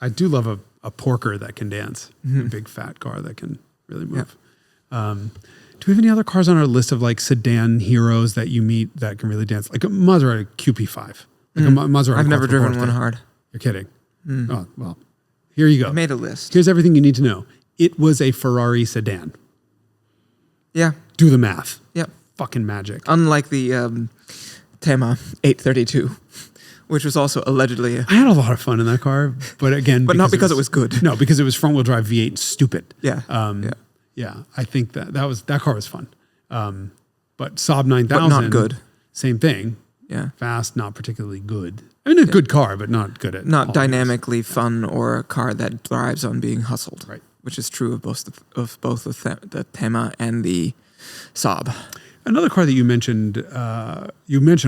love a porker that can dance, a big fat car that can really move. Yeah. Do we have any other cars on our list of like sedan heroes that you meet that can really dance? Like a Maserati QP5. Like a Maserati. I've never driven one hard. You're kidding. Oh, well, here you go. I made a list. Here's everything you need to know. It was a Ferrari sedan. Yeah. Do the math. Yep. Fucking magic. Unlike the Tema 832, which was also allegedly... I had a lot of fun in that car, but again... But not because it was good. No, because it was front-wheel drive V8 and stupid. Yeah. Yeah, I think that car was fun. But Saab 9000... But not good. Same thing. Yeah. Fast, not particularly good. I mean, a good car, but not good at... Not dynamically fun or a car that thrives on being hustled. Right. Which is true of both the Tema and the Saab. Another car that you mention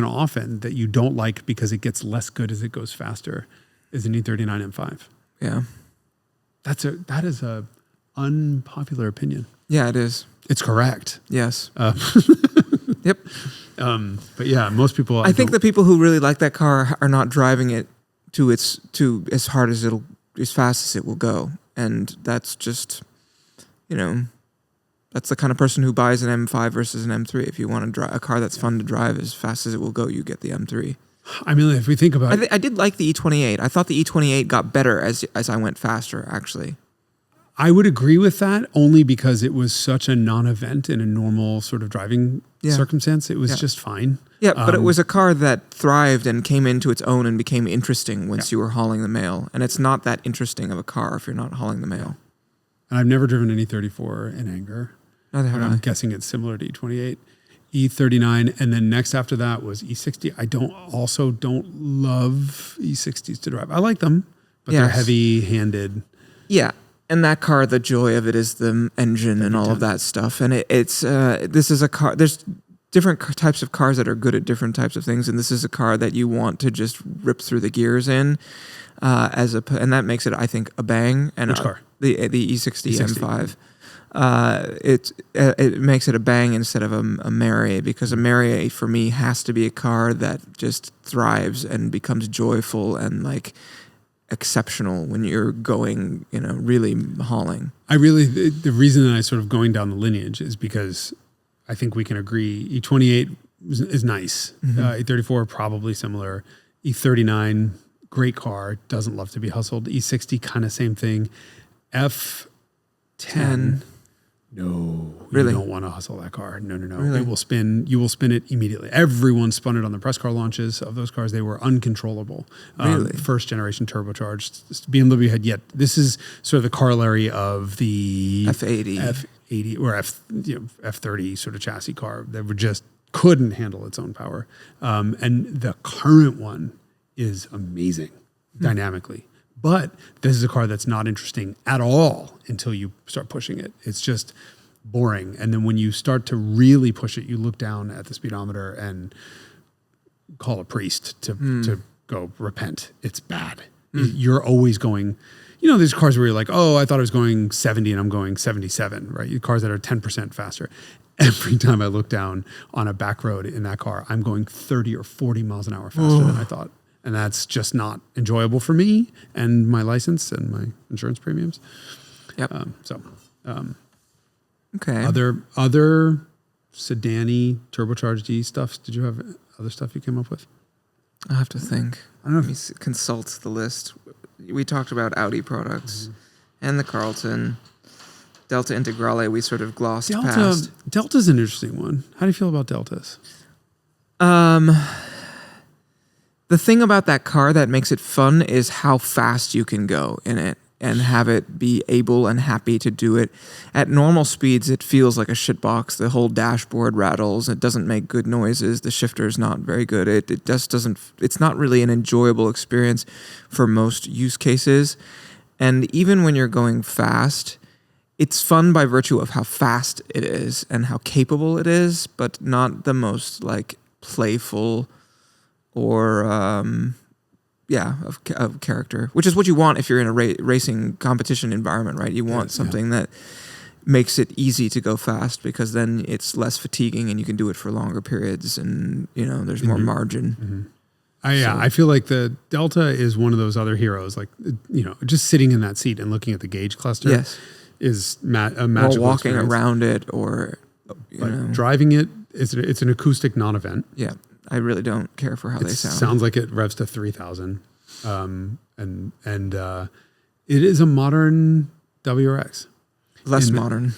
often that you don't like because it gets less good as it goes faster is an E39 M5. Yeah. That is a unpopular opinion. Yeah, it is. It's correct. Yes. Yep. But yeah, most people... I think the people who really like that car are not driving it to as hard as as fast as it will go. And that's just, that's the kind of person who buys an M5 versus an M3. If you want to drive a car that's fun to drive as fast as it will go, you get the M3. I mean, if we think about I did like the E28. I thought the E28 got better as I went faster, actually. I would agree with that only because it was such a non-event in a normal sort of driving circumstance. It was just fine. Yeah, but it was a car that thrived and came into its own and became interesting once you were hauling the mail. And it's not that interesting of a car if you're not hauling the mail. And I've never driven an E34 in anger. Neither have I. I'm guessing it's similar to E28. E39, and then next after that was E60. I don't love E60s to drive. I like them, but they're heavy-handed. Yeah. And that car, the joy of it is the engine and all of that stuff. And this is a car, there's different types of cars that are good at different types of things. And this is a car that you want to just rip through the gears in, and that makes it, I think, a bang. And which car? The E60 M5. It makes it a bang instead of a Marray, because a Marray for me has to be a car that just thrives and becomes joyful and like exceptional when you're going, really hauling. The reason that I sort of going down the lineage is because I think we can agree E28 is nice. E34 probably similar. E39, great car, doesn't love to be hustled. E60 kind of same thing. F10, no, really? You don't want to hustle that car. No. Really? It will spin. You will spin it immediately. Everyone spun it on the press car launches of those cars. They were uncontrollable. Really? First generation turbocharged. BMW had yet. This is sort of the corollary of the F80 or F30 sort of chassis car that just couldn't handle its own power. And the current one is amazing dynamically. But this is a car that's not interesting at all until you start pushing it. It's just boring. And then when you start to really push it, you look down at the speedometer and call a priest to go repent. It's bad. You're always going, there's cars where you're like, oh, I thought I was going 70 and I'm going 77, right? Cars that are 10% faster. Every time I look down on a back road in that car, I'm going 30 or 40 miles an hour faster than I thought. And that's just not enjoyable for me and my license and my insurance premiums. Yep. Okay. Other sedan-y turbocharged E stuff. Did you have other stuff you came up with? I have to think. I don't know. Let me consult the list. We talked about Audi products and the Carlton. Delta Integrale we sort of glossed past. Delta's an interesting one. How do you feel about Deltas? The thing about that car that makes it fun is how fast you can go in it and have it be able and happy to do it. At normal speeds, it feels like a shitbox. The whole dashboard rattles. It doesn't make good noises. The shifter's not very good. It just doesn't, it's not really an enjoyable experience for most use cases. And even when you're going fast, it's fun by virtue of how fast it is and how capable it is, but not the most like playful or of character, which is what you want if you're in a racing competition environment, right? You want something that makes it easy to go fast because then it's less fatiguing and you can do it for longer periods and, there's more margin. I feel like the Delta is one of those other heroes, like, just sitting in that seat and looking at the gauge cluster is a magical walking experience. around it or, driving it, it's an acoustic non-event. Yeah. I really don't care for how they sound. Sounds like it revs to 3,000. And it is a modern WRX. Less modern.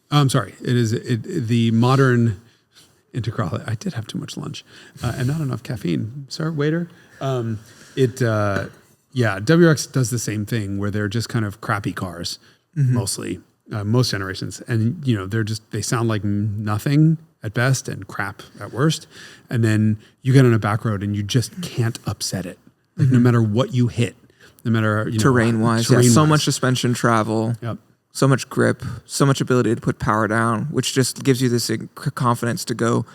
I'm sorry. It is the modern Intercross. I did have too much lunch and not enough caffeine. Sir, waiter. WRX does the same thing where they're just kind of crappy cars, mostly, most generations. And, they sound like nothing at best and crap at worst. And then you get on a back road and you just can't upset it. Like no matter what you hit, no matter, terrain-wise. So much suspension travel. Yep. So much grip, so much ability to put power down, which just gives you this confidence to go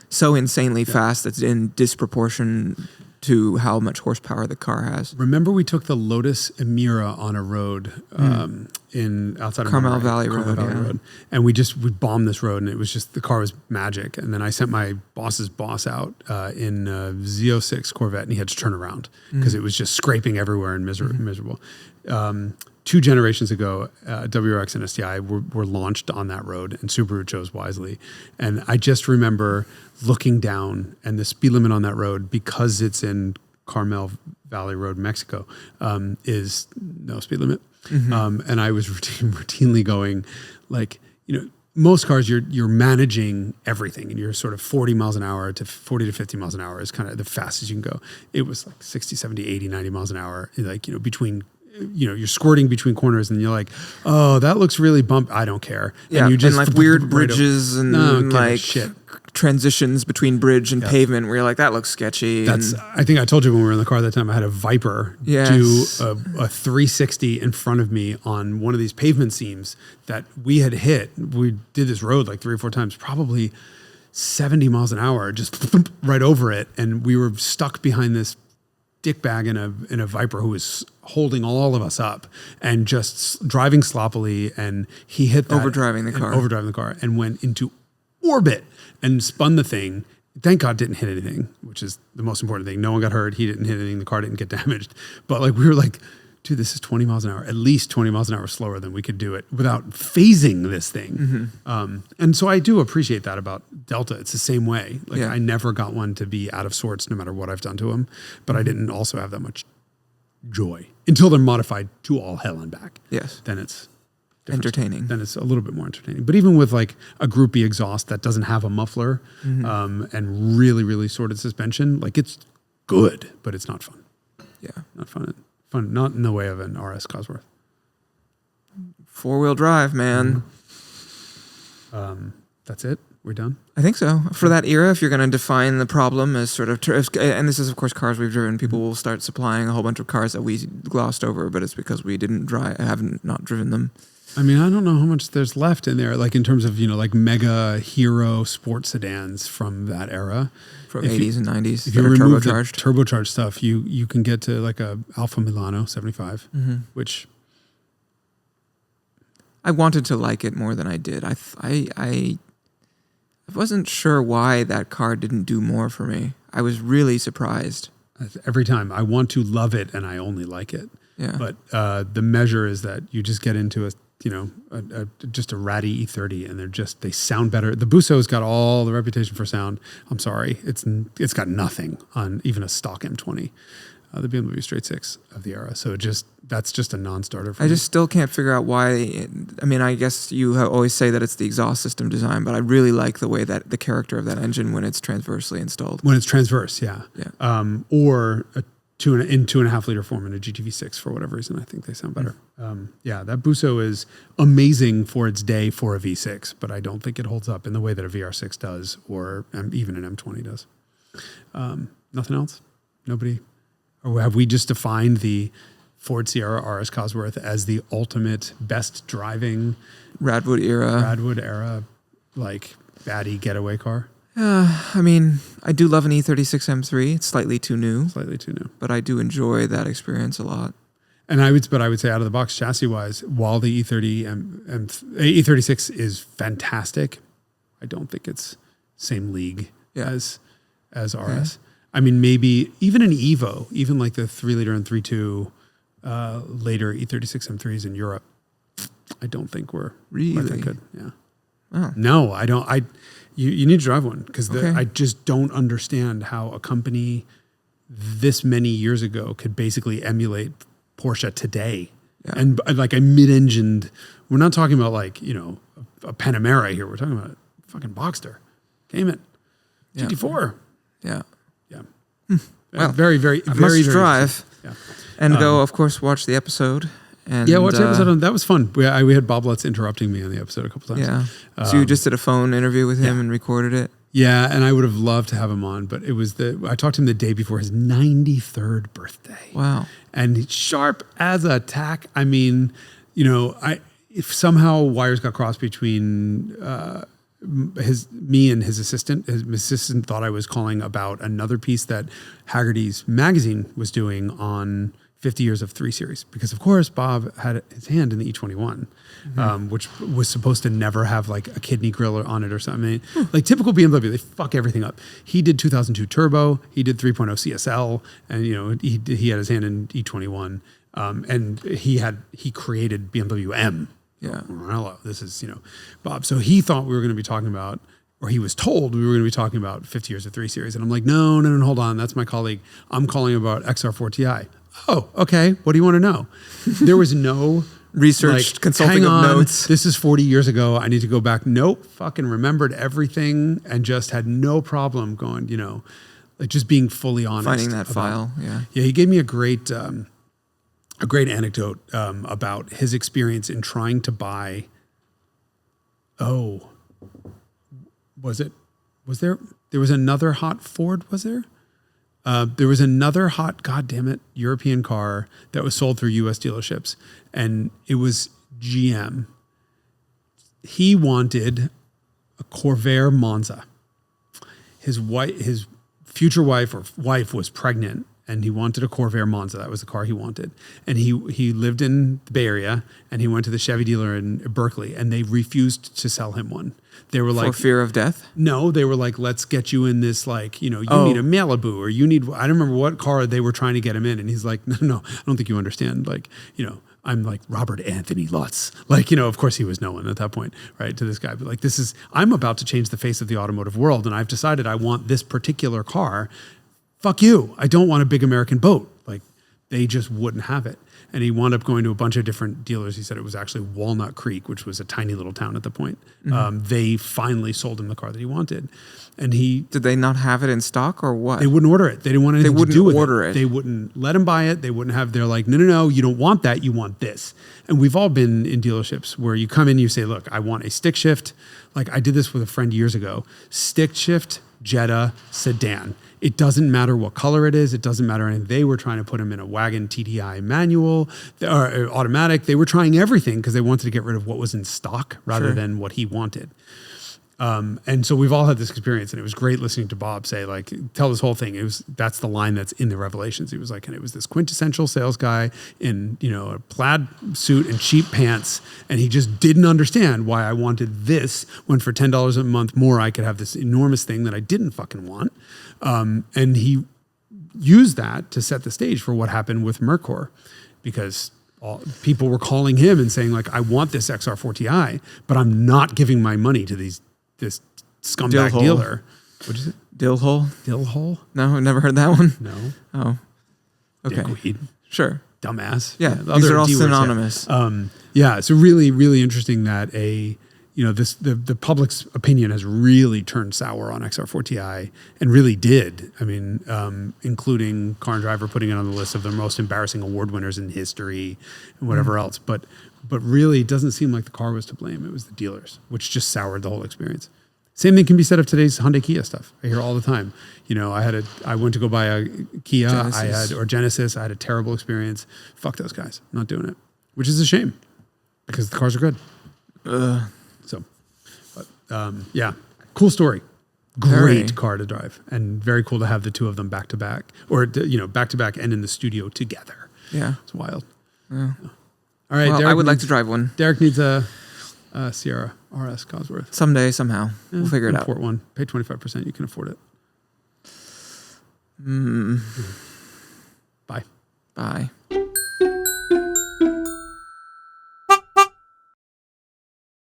so insanely fast that's in disproportion to how much horsepower the car has. Remember we took the Lotus Emira on a road outside of Carmel Valley Road. And we bombed this road and it was just, the car was magic. And then I sent my boss's boss out in a Z06 Corvette and he had to turn around because it was just scraping everywhere and miserable. 2 generations ago, WRX and STI were launched on that road, and Subaru chose wisely. And I just remember looking down, and the speed limit on that road, because it's in Carmel Valley Road, Mexico, is no speed limit. And I was routinely going, like, most cars you're managing everything, and you're sort of 40 miles an hour to 40 to 50 miles an hour is kind of the fastest you can go. It was like 60, 70, 80, 90 miles an hour, like, between you're squirting between corners and you're like, oh, that looks really bumpy. I don't care. Yeah, and you just like weird bridges and like shit. Transitions between bridge and pavement where you're like, that looks sketchy. I think I told you when we were in the car that time, I had a Viper do a 360 in front of me on one of these pavement seams that we had hit. We did this road like 3 or 4 times, probably 70 miles an hour, just right over it. And we were stuck behind this dickbag in a Viper who was holding all of us up and just driving sloppily, and he hit that overdriving the car and went into orbit and spun the thing. Thank God didn't hit anything, which is the most important thing. No one got hurt. He didn't hit anything. The car didn't get damaged. But like we were like, dude, this is 20 miles an hour, at least 20 miles an hour slower than we could do it without phasing this thing. And so I do appreciate that about Delta. It's the same way. Like I never got one to be out of sorts no matter what I've done to them, but I didn't also have that much joy until they're modified to all hell and back. Yes. Then it's entertaining. Then it's a little bit more entertaining. But even with like a groupie exhaust that doesn't have a muffler and really, really sorted suspension, like it's good, but it's not fun. Yeah. Not fun. Not in the way of an RS Cosworth. 4-wheel drive, man. That's it? We're done? I think so. For that era, if you're going to define the problem as sort of, and this is of course cars we've driven, people will start supplying a whole bunch of cars that we glossed over, but it's because we haven't not driven them. I mean, I don't know how much there's left in there, like in terms of, like mega hero sports sedans from that era. From 80s and 90s. If you remove the turbocharged stuff, you can get to like a Alfa Milano 75, which I wanted to like it more than I did. I wasn't sure why that car didn't do more for me. I was really surprised. Every time I want to love it and I only like it. Yeah. But the measure is that you just get into just a ratty E30 and they sound better. The Busso's got all the reputation for sound. I'm sorry. It's got nothing on even a stock M20. The BMW Straight 6 of the era. So that's just a non-starter for me. I just still can't figure out why. I guess you always say that it's the exhaust system design, but I really like the way that the character of that engine when it's transversely installed. When it's transverse, yeah. Or in 2.5 liter form in a GTV6 for whatever reason. I think they sound better. That Busso is amazing for its day for a V6, but I don't think it holds up in the way that a VR6 does or even an M20 does. Nothing else? Nobody? Or have we just defined the Ford Sierra RS Cosworth as the ultimate best driving Radwood era, like baddie getaway car? I do love an E36 M3. It's slightly too new. But I do enjoy that experience a lot. And I would say out of the box chassis wise, while the E30 E36 is fantastic, I don't think it's same league as RS. Okay. I mean, maybe even an Evo, even like the 3-liter and 3.2 later E36 M3s in Europe, I don't think we're really that good. Yeah. Oh. No, I don't. You need to drive one because I just don't understand how a company this many years ago could basically emulate Porsche today. Yeah. And like a mid-engined, we're not talking about like, you know, a Panamera here. We're talking about a fucking Boxster, Cayman, GT4. Yeah. Yeah. Well, very, very, very, very drive. Yeah. And go, of course, watch the episode. And, watch the episode. That was fun. We had Bob Lutz interrupting me on the episode a couple times. Yeah. So you just did a phone interview with him and recorded it? Yeah, and I would have loved to have him on, but it was I talked to him the day before his 93rd birthday. Wow. And sharp as a tack. I mean, you know, if somehow wires got crossed between me and his assistant. His assistant thought I was calling about another piece that Haggerty's magazine was doing on 50 years of 3 Series, because of course Bob had his hand in the E21, which was supposed to never have like a kidney grill on it or something. Like typical BMW, they fuck everything up. He did 2002 turbo, he did 3.0 CSL, and you know he had his hand in E21, and he created BMW M. Yeah. Hello, this is, you know, Bob. So he thought we were going to be talking about, or he was told we were going to be talking about 50 years of 3 Series. And I'm like, no, hold on. That's my colleague. I'm calling about XR4Ti. Oh, okay. What do you want to know? There was no research, like, consulting of notes. This is 40 years ago. I need to go back. Nope. Fucking remembered everything and just had no problem going, you know, like just being fully honest. Finding that file. Yeah. Yeah. He gave me a great anecdote about his experience in trying to buy. Oh, there was another hot Ford, was there? There was another hot, goddammit, European car that was sold through U.S. dealerships, and it was GM. He wanted a Corvair Monza. His future wife was pregnant, and he wanted a Corvair Monza. That was the car he wanted. And he lived in the Bay Area, and he went to the Chevy dealer in Berkeley, and they refused to sell him one. They were like, for fear of death? No, they were like, let's get you in this, like, you know, you need a Malibu, or you need, I don't remember what car they were trying to get him in. And he's like, no, I don't think you understand. Like, you know, I'm like Robert Anthony Lutz. Like, you know, of course he was no one at that point, right, to this guy. But like, I'm about to change the face of the automotive world, and I've decided I want this particular car. Fuck you. I don't want a big American boat. Like, they just wouldn't have it. And he wound up going to a bunch of different dealers. He said it was actually Walnut Creek, which was a tiny little town at the point. They finally sold him the car that he wanted. And did they not have it in stock or what? They wouldn't order it. They didn't want anything to do with it. They wouldn't order it. They wouldn't let him buy it. They wouldn't have, they're like, no, you don't want that. You want this. And we've all been in dealerships where you come in, you say, look, I want a stick shift. Like I did this with a friend years ago. Stick shift, Jetta, sedan. It doesn't matter what color it is. It doesn't matter anything. They were trying to put him in a wagon TDI manual or automatic. They were trying everything because they wanted to get rid of what was in stock rather than what he wanted. And so we've all had this experience, and it was great listening to Bob say, like, tell this whole thing. That's the line that's in the Revelations. He was like, and it was this quintessential sales guy in, you know, a plaid suit and cheap pants. And he just didn't understand why I wanted this when for $10 a month more, I could have this enormous thing that I didn't fucking want. And he used that to set the stage for what happened with Merkur, because people were calling him and saying, like, I want this XR4Ti, but I'm not giving my money to this scumbag dealer. What is it? Dillhole? No, I've never heard that one. No. Oh. Okay. Dickweed. Sure. Dumbass. Yeah. These are all synonymous. Yeah. It's really, really interesting that the public's opinion has really turned sour on XR4Ti, and really did. I mean, including Car and Driver putting it on the list of the most embarrassing award winners in history and whatever else. But really, it doesn't seem like the car was to blame. It was the dealers, which just soured the whole experience. Same thing can be said of today's Hyundai Kia stuff. I hear all the time. You know, I went to go buy a Kia, Genesis. I had a terrible experience. Fuck those guys. I'm not doing it, which is a shame because the cars are good. Yeah, cool story. Great car to drive, and very cool to have the two of them back to back, or back to back and in the studio together. Yeah, it's wild. Yeah. All right, Well, Derek I would like to drive one Derek needs a Sierra RS Cosworth. someday, somehow. We'll figure it out. Import one. Pay 25%. You can afford it. Bye. Bye.